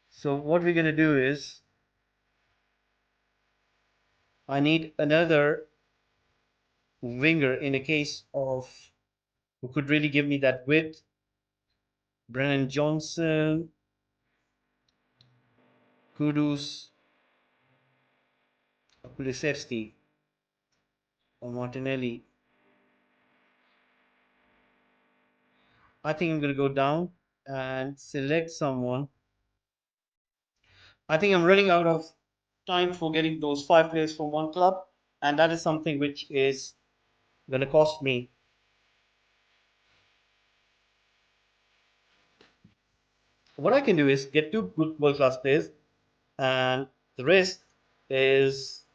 So what we're gonna do is I need another winger in a case of who could really give me that width. Brennan Johnson, Kudus, Kulisevsky, or Martinelli. I think I'm gonna go down and select someone. I think I'm running out of time for getting those 5 players from one club, and that is something which is gonna cost me. What I can do is get two good world class players, and the rest is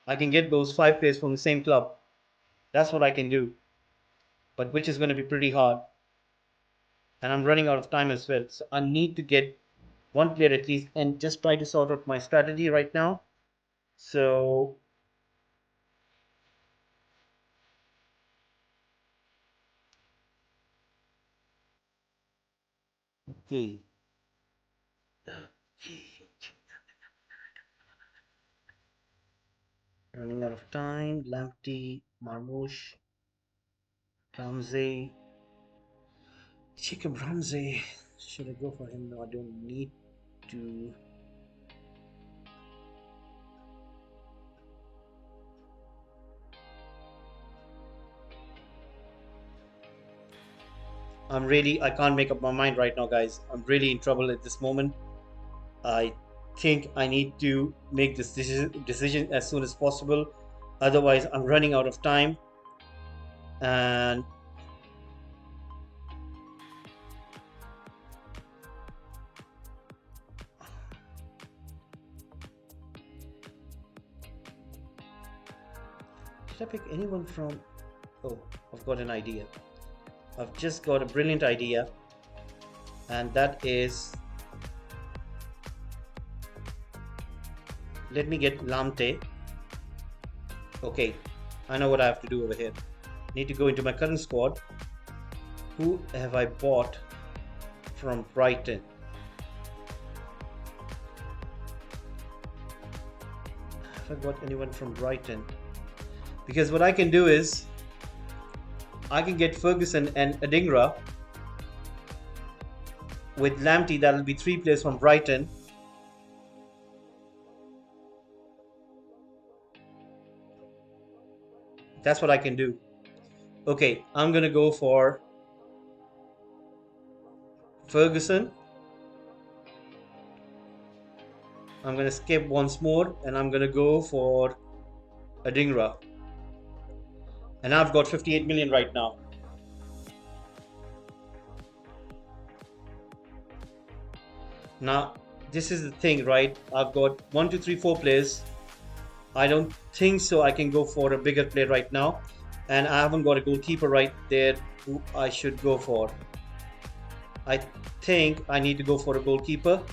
I can get those 5 players from the same club. That's what I can do, but which is going to be pretty hard. And I'm running out of time as well. So I need to get one player at least and just try to sort out my strategy right now. So Okay. Running out of time. Lamptey, Marmouche, Ramsey. Jacob Ramsey. Should I go for him? No, I don't need to. I can't make up my mind right now, guys. I'm really in trouble at this moment. I think I need to make this decision as soon as possible. Otherwise, I'm running out of time. And should I pick anyone from? Oh, I've got an idea. I've just got a brilliant idea. And that is, let me get Lamte. Okay, I know what I have to do over here. Need to go into my current squad. Who have I bought from Brighton? Have I got anyone from Brighton? Because what I can do is I can get Ferguson and Adingra. With Lamptey, that'll be 3 players from Brighton. That's what I can do. Okay, I'm gonna go for Ferguson. I'm gonna skip once more and I'm gonna go for Adingra. And I've got 58 million right now. Now, this is the thing, right? I've got 1, 2, 3, 4 players. I don't think so I can go for a bigger player right now. And I haven't got a goalkeeper right there who I should go for. I think I need to go for a goalkeeper.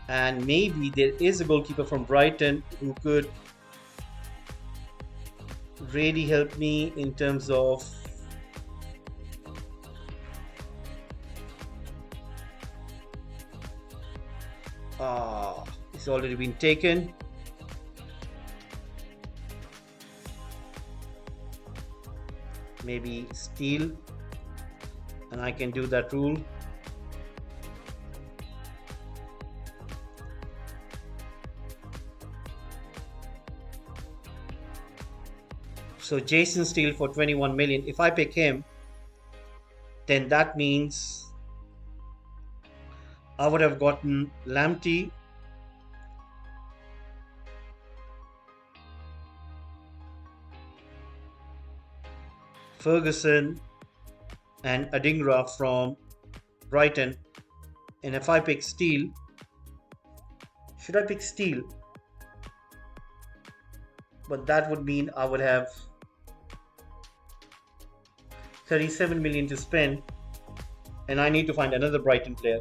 And maybe there is a goalkeeper from Brighton who could really help me in terms of it's already been taken. Maybe steal, and I can do that rule. So Jason Steele for 21 million. If I pick him, then that means I would have gotten Lamptey, Ferguson, and Adingra from Brighton. And if I pick Steele, should I pick Steele? But that would mean I would have 37 million to spend, and I need to find another Brighton player.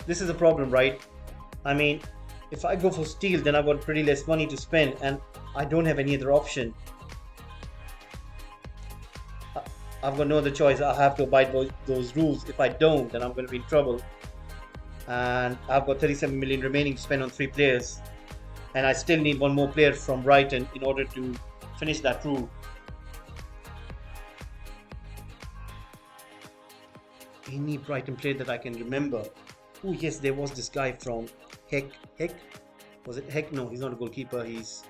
This is a problem, right? I mean, if I go for Steele, then I've got pretty less money to spend, and I don't have any other option. I've got no other choice. I have to abide by those rules. If I don't, then I'm going to be in trouble. And I've got 37 million remaining to spend on 3 players. And I still need one more player from Brighton in order to finish that rule. Any Brighton player that I can remember. Oh yes, there was this guy from Heck. Was it Heck? No, he's not a goalkeeper. He's...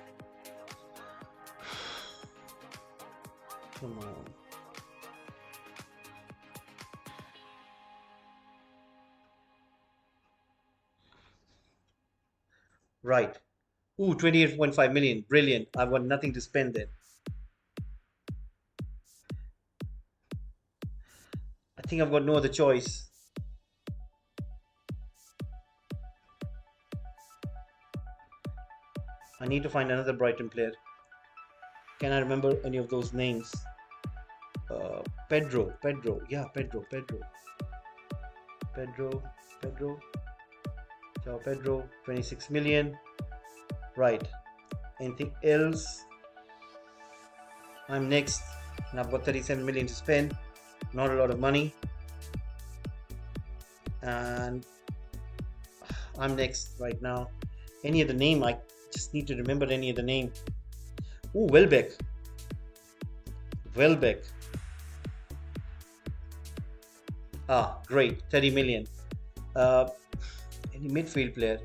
Come on. Right. Ooh, 28.5 million. Brilliant. I've got nothing to spend there. I think I've got no other choice. I need to find another Brighton player. Can I remember any of those names? Pedro. Yeah, Pedro. Ciao, Pedro. 26 million. Right. Anything else? I'm next, and I've got 37 million to spend. Not a lot of money. And I'm next right now. Any other name? I just need to remember any other name. Oh, Welbeck. Ah, great. 30 million. Any midfield player?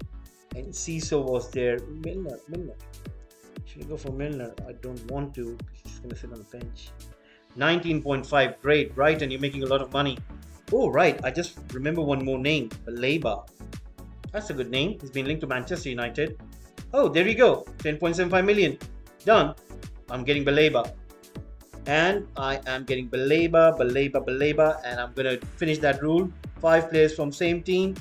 And Ciso was there. Milner. Should I go for Milner? I don't want to. He's going to sit on the bench. 19.5. Great. Right. And you're making a lot of money. Oh, right. I just remember one more name. Baleba. That's a good name. He's been linked to Manchester United. Oh, there you go. 10.75 million. Done. I'm getting Baleba. And I am getting Baleba. And I'm going to finish that rule. 5 players from same team.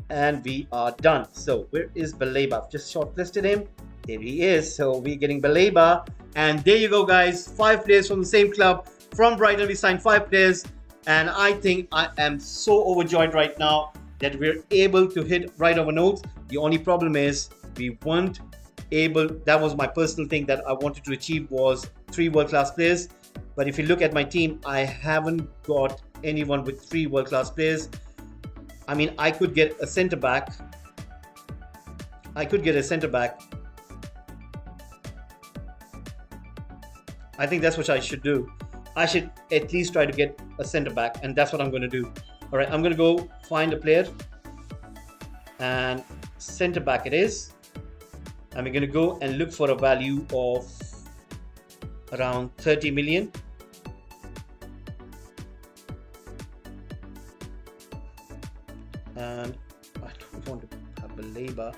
And we are done. So where is Baleba? I've just shortlisted him. There he is. So we're getting Baleba. And there you go, guys. 5 players from the same club. From Brighton, we signed 5 players. And I think I am so overjoyed right now that we're able to hit right over notes. The only problem is we weren't able. That was my personal thing that I wanted to achieve, was 3 world-class players. But if you look at my team, I haven't got anyone with 3 world-class players. I mean, I could get a centre back. I think that's what I should do. I should at least try to get a centre back, and that's what I'm going to do. All right, I'm going to go find a player, and centre back it is. And we're going to go and look for a value of around 30 million. And I don't want to have Baleba.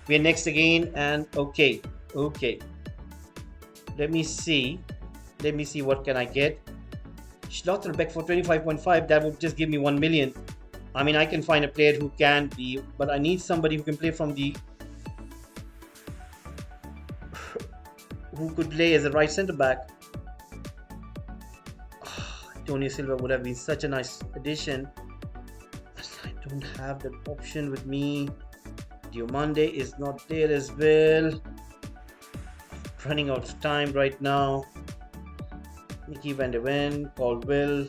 We're next again, and okay. Let me see what can I get. Schlotterbeck for 25.5. That would just give me 1 million. I mean, I can find a player who can be, but I need somebody who can play from the, who could play as a right centre back. Antonio Silva would have been such a nice addition. I don't have that option with me. Diomande is not there as well. Running out of time right now. Nicky van der Ven, Caldwell,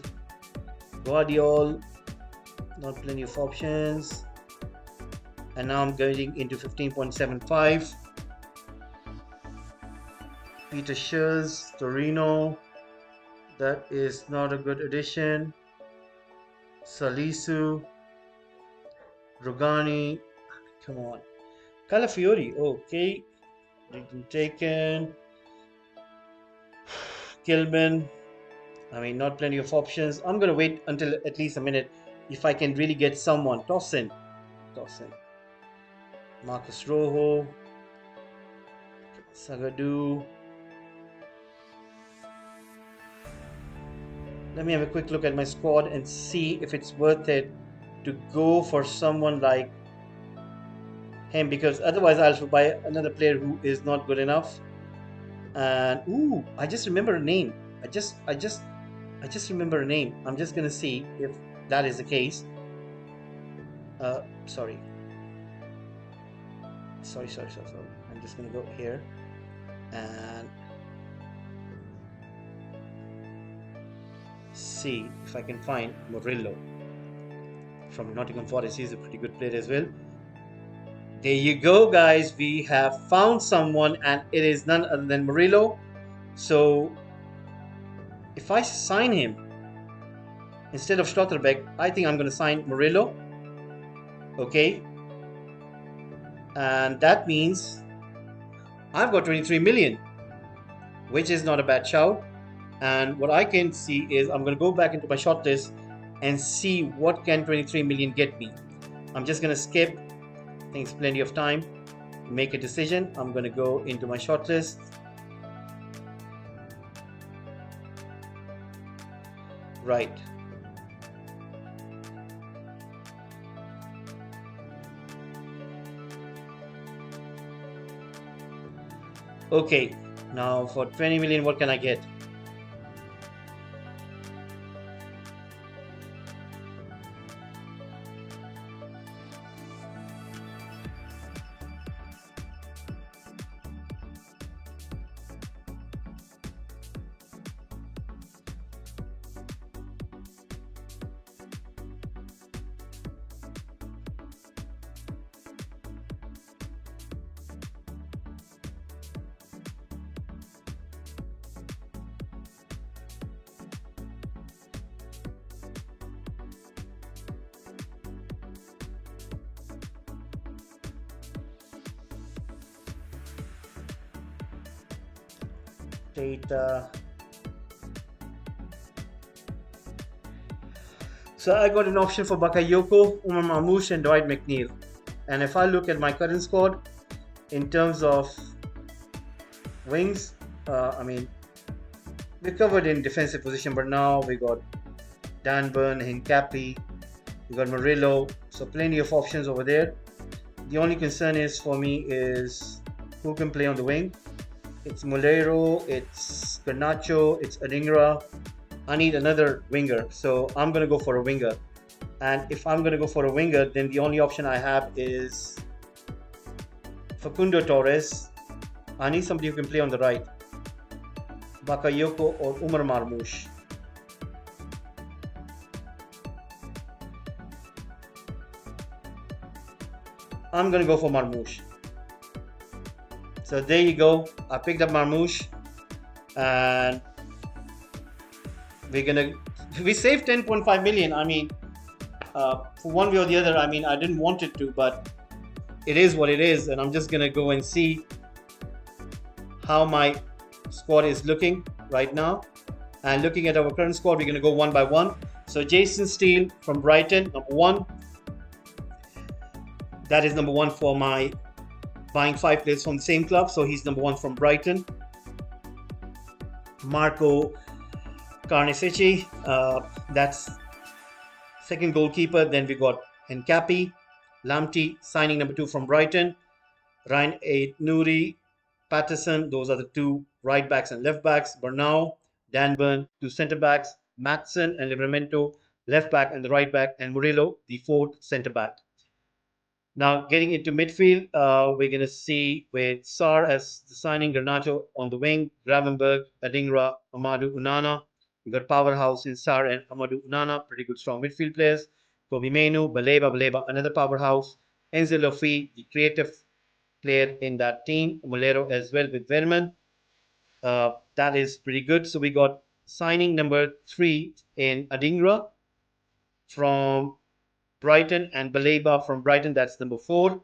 Guardiol. Not plenty of options. And now I'm going into 15.75. Peter Schürrle, Torino. That is not a good addition. Salisu, Rogani. Come on. Calafiori. Okay. Taken. Kilman. I mean, not plenty of options. I'm going to wait until at least a minute if I can really get someone. Tossin. Marcus Rojo. Sagadu. Let me have a quick look at my squad and see if it's worth it to go for someone like him, because otherwise I'll buy another player who is not good enough. And ooh, I just remember a name. I just remember a name. I'm just gonna see if that is the case. Sorry. I'm just gonna go here and see if I can find Murillo from Nottingham Forest. He's a pretty good player as well. There you go, guys. We have found someone, and it is none other than Murillo. So if I sign him instead of Schlotterbeck, I think I'm going to sign Murillo. Okay. And that means I've got 23 million, which is not a bad shout. And what I can see is I'm going to go back into my shortlist and see what can 23 million get me. I'm just going to skip. I think it's plenty of time to make a decision. I'm going to go into my shortlist. Right. Okay. Now for 20 million, what can I get? Data. So I got an option for Bakayoko, Umar Mamouche, and Dwight McNeil. And if I look at my current squad in terms of wings, we're covered in defensive position, but now we got Dan Burn, Hincapi, we got Murillo, so plenty of options over there. The only concern is for me is who can play on the wing. It's Molero, it's Garnacho, it's Adingra. I need another winger, so I'm gonna go for a winger. And if I'm gonna go for a winger, then the only option I have is Facundo Torres. I need somebody who can play on the right. Bakayoko or Umar Marmoush. I'm gonna go for Marmoush. So there you go. I picked up Marmoush, and we saved 10.5 million. For one way or the other, I didn't want it to, but it is what it is, and I'm just gonna go and see how my squad is looking right now. And looking at our current squad, we're gonna go one by one. So Jason Steele from Brighton, number one. That is number one for my buying 5 players from the same club. So he's number one from Brighton. Marco Carnesecchi, that's second goalkeeper. Then we got Nkapi, Lamptey, signing number 2 from Brighton. Ryan Nuri, Patterson, those are the 2 right backs and left backs. Bernau, Danburn, 2 centre backs. Matson and Livramento, left back and the right back. And Murillo, the 4th centre back. Now, getting into midfield, we're going to see with Sar as the signing, Garnacho on the wing, Gravenberg, Adingra, Amadou Unana. We got powerhouse in Sar and Amadou Unana, pretty good, strong midfield players. Kobe Mainu, Baleba, another powerhouse. Enzo Lofi, the creative player in that team. Molero as well with Verman. That is pretty good. So we got signing number 3 in Adingra from Brighton and Baleba from Brighton, that's number 4.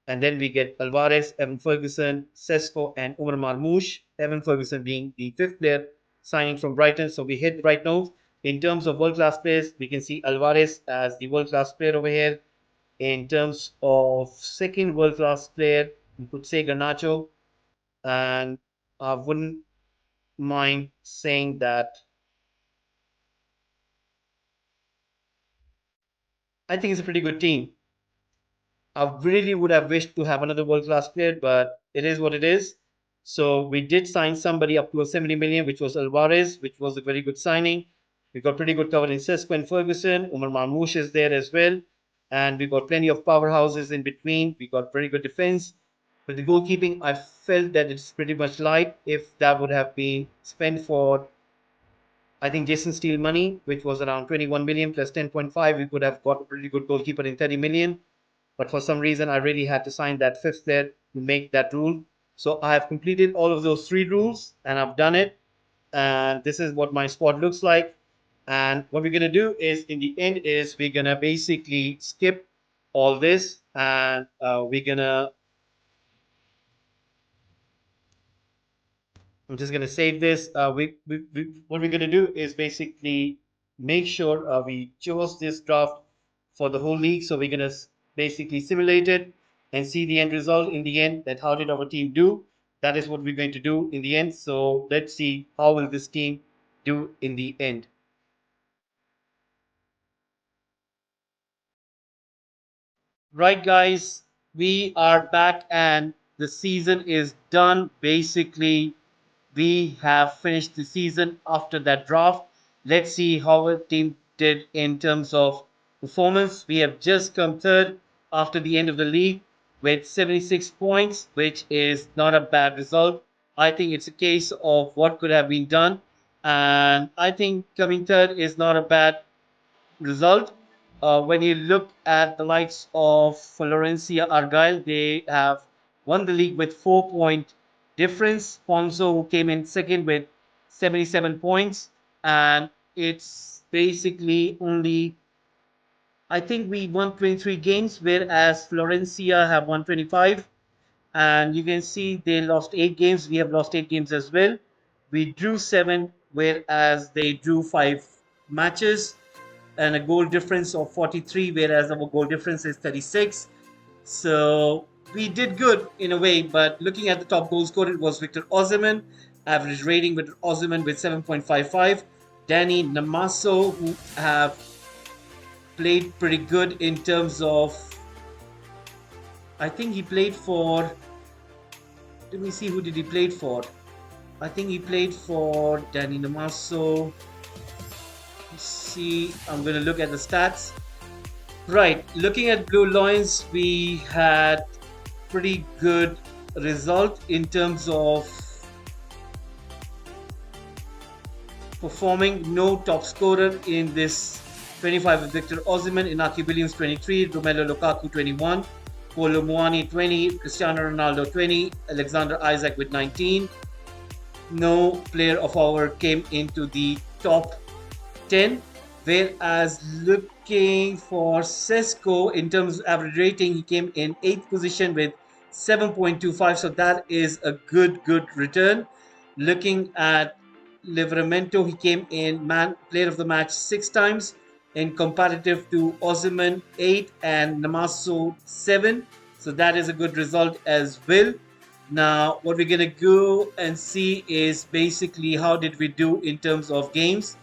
And then we get Alvarez, Evan Ferguson, Sesko, and Umar Marmoush. Evan Ferguson being the 5th player signing from Brighton. So we hit right now. In terms of world-class players, we can see Alvarez as the world-class player over here. In terms of second world-class player, we could say Garnacho. And I wouldn't mind saying that I think it's a pretty good team. I really would have wished to have another world-class player, but it is what it is. So we did sign somebody up to a 70 million, which was Alvarez, which was a very good signing. We got pretty good cover in Sesko and Ferguson. Umar Marmoush is there as well. And we got plenty of powerhouses in between. We got very good defense. But the goalkeeping, I felt that it's pretty much light. If that would have been spent for, I think, Jason Steele money, which was around 21 million plus 10.5, we could have got a pretty good goalkeeper in 30 million. But for some reason, I really had to sign that 5th player to make that rule. So I have completed all of those 3 rules and I've done it. And this is what my squad looks like. And what we're going to do is, in the end, is we're going to basically skip all this and we're going to, I'm just going to save this. What we're going to do is basically make sure we chose this draft for the whole league. So we're going to basically simulate it and see the end result in the end, that how did our team do. That is what we're going to do in the end. So let's see how will this team do in the end. Right, guys, we are back and the season is done. Basically, we have finished the season after that draft. Let's see how our team did in terms of performance. We have just come third after the end of the league with 76 points, which is not a bad result. I think it's a case of what could have been done. And I think coming third is not a bad result. When you look at the likes of Florencia Argyle, they have won the league with 4 point difference. Ponzo, who came in second with 77 points, and it's basically only, I think we won 23 games, whereas Florencia have won 25. And you can see they lost 8 games. We have lost 8 games as well. We drew 7, whereas they drew 5 matches, and a goal difference of 43, whereas our goal difference is 36. So we did good in a way, but looking at the top goal scorer, it was Victor Osimhen. Average rating with Osimhen with 7.55. Danny Namaso, who have played pretty good in terms of, I think he played for, let me see, who did he play for? I think he played for Danny Namaso. Let's see, I'm going to look at the stats. Right, looking at Blue Lions, we had pretty good result in terms of performing. No top scorer in this 25 with Victor Osimhen, Inaki Williams 23, Romelu Lukaku 21, Kolo Muani 20, Cristiano Ronaldo 20, Alexander Isaac with 19. No player of our came into the top 10. Whereas looking for Sesko in terms of average rating, he came in 8th position with 7.25. So that is a good return. Looking at Livramento, he came in player of the match 6 times, in comparative to Osimhen 8 and Namaso 7. So that is a good result as well. Now what we're gonna go and see is basically how did we do in terms of games.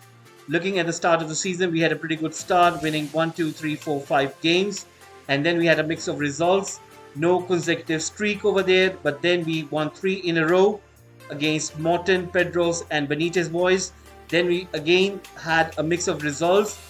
Looking at the start of the season, we had a pretty good start, winning 1, 2, 3, 4, 5 games. And then we had a mix of results. No consecutive streak over there, but then we won 3 in a row against Morton, Pedros, and Benitez boys. Then we again had a mix of results.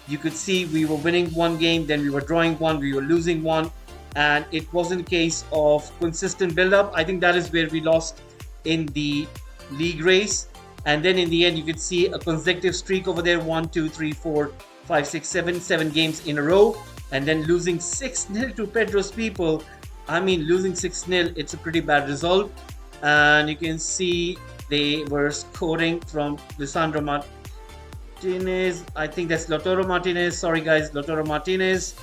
You could see we were winning 1 game, then we were drawing 1, we were losing 1. And it wasn't a case of consistent build-up. I think that is where we lost in the league race. And then in the end, you could see a consecutive streak over there, 1, 2, 3, 4, 5, 6, 7 games in a row. And then losing 6-0 to Pedro's people. I mean, losing 6-0, it's a pretty bad result. And you can see they were scoring from Lisandro Martinez. I think that's Lautaro Martinez. Sorry, guys, Lautaro Martinez.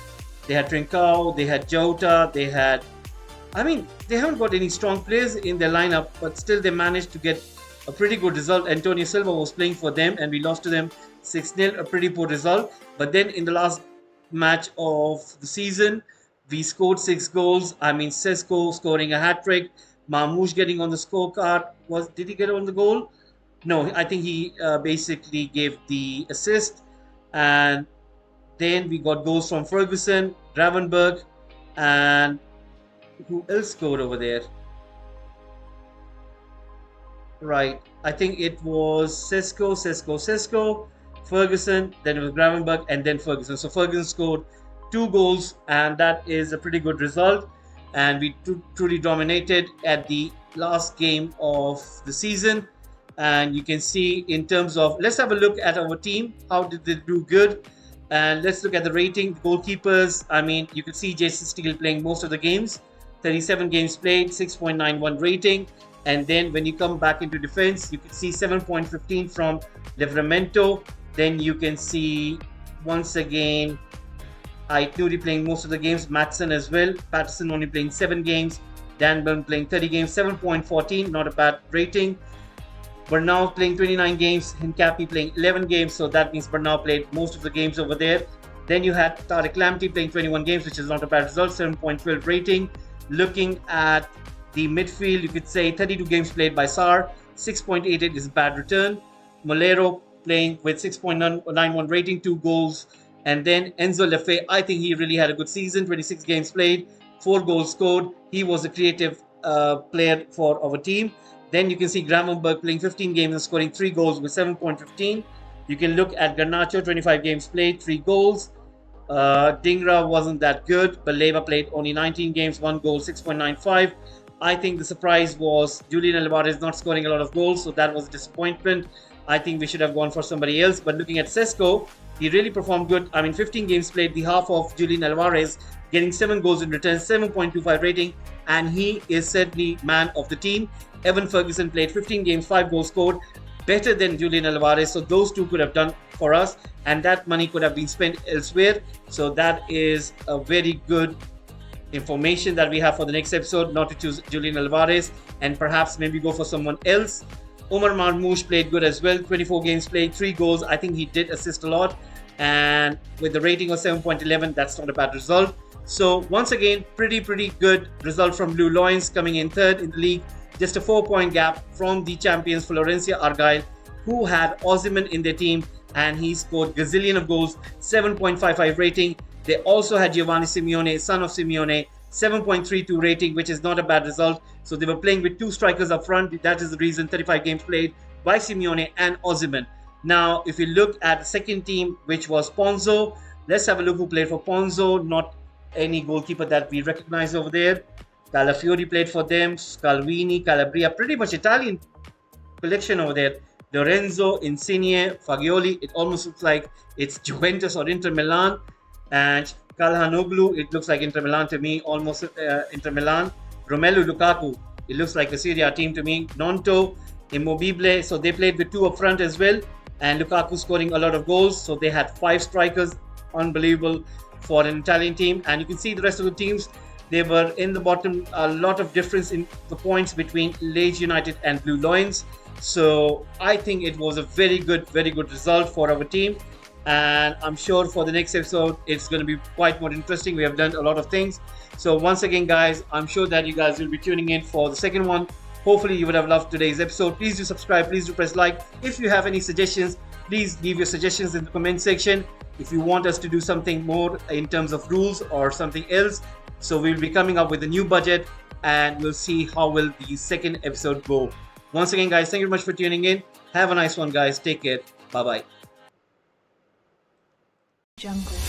They had Trincao, they had Jota, they haven't got any strong players in their lineup, but still they managed to get a pretty good result. Antonio Silva was playing for them and we lost to them 6-0, a pretty poor result. But then in the last match of the season, we scored 6 goals. I mean, Sesko scoring a hat-trick, Mamouche getting on the scorecard. Did he get on the goal? No, I think he basically gave the assist. And then we got goals from Ferguson, Gravenberg, and who else scored over there? Right, I think it was Sesko, Ferguson, then it was Gravenberg, and then Ferguson. So Ferguson scored 2 goals, and that is a pretty good result. And we truly dominated at the last game of the season. And you can see in terms of, let's have a look at our team. How did they do good? And let's look at the rating. Goalkeepers, I mean, you could see Jason Steele playing most of the games. 37 games played, 6.91 rating. And then when you come back into defense, you can see 7.15 from Livramento. Then you can see, once again, Aitnuri playing most of the games. Matson as well. Patterson only playing 7 games. Dan Burn playing 30 games. 7.14, not a bad rating. Bernal playing 29 games, Hincapi playing 11 games, so that means Bernal played most of the games over there. Then you had Tariq Lamptey playing 21 games, which is not a bad result, 7.12 rating. Looking at the midfield, you could say 32 games played by Sarr, 6.88 is a bad return. Molero playing with 6.91 rating, 2 goals. And then Enzo Lefebvre, I think he really had a good season, 26 games played, 4 goals scored. He was a creative player for our team. Then you can see Gravenberg playing 15 games and scoring 3 goals with 7.15. You can look at Garnacho, 25 games played, 3 goals. Dingra wasn't that good. Baleva played only 19 games, 1 goal, 6.95. I think the surprise was Julian Alvarez not scoring a lot of goals, so that was a disappointment. I think we should have gone for somebody else. But looking at Sesko, he really performed good. I mean, 15 games played, the half of Julian Alvarez, getting 7 goals in return, 7.25 rating, and he is certainly man of the team. Evan Ferguson played 15 games, 5 goals scored, better than Julian Alvarez. So those two could have done for us, and that money could have been spent elsewhere. So that is a very good information that we have for the next episode, not to choose Julian Alvarez and perhaps maybe go for someone else. Omar Marmoush played good as well. 24 games played, 3 goals. I think he did assist a lot. And with the rating of 7.11, that's not a bad result. So once again, pretty good result from Blue Lions, coming in third in the league. Just a 4-point gap from the champions Florencia Argyle, who had Osimhen in their team, and he scored gazillion of goals, 7.55 rating. They also had Giovanni Simeone, son of Simeone, 7.32 rating, which is not a bad result. So they were playing with 2 strikers up front. That is the reason 35 games played by Simeone and Osimhen. Now, if you look at the second team, which was Ponzo, let's have a look who played for Ponzo. Not any goalkeeper that we recognize over there. Calafiori played for them, Scalvini, Calabria, pretty much Italian collection over there. Lorenzo, Insigne, Fagioli, it almost looks like it's Juventus or Inter Milan. And Calhanoglu, it looks like Inter Milan to me, almost Inter Milan. Romelu Lukaku, it looks like a Serie A team to me. Nonto, Immobile, so they played with 2 up front as well. And Lukaku scoring a lot of goals, so they had 5 strikers, unbelievable for an Italian team. And you can see the rest of the teams, they were in the bottom, a lot of difference in the points between Leeds United and Blue Lions. So I think it was a very good result for our team. And I'm sure for the next episode, it's going to be quite more interesting. We have done a lot of things. So once again, guys, I'm sure that you guys will be tuning in for the second one. Hopefully you would have loved today's episode. Please do subscribe. Please do press like. If you have any suggestions, please leave your suggestions in the comment section. If you want us to do something more in terms of rules or something else. So we'll be coming up with a new budget, and we'll see how will the second episode go. Once again, guys, thank you very much for tuning in. Have a nice one, guys. Take care. Bye-bye. Jungle.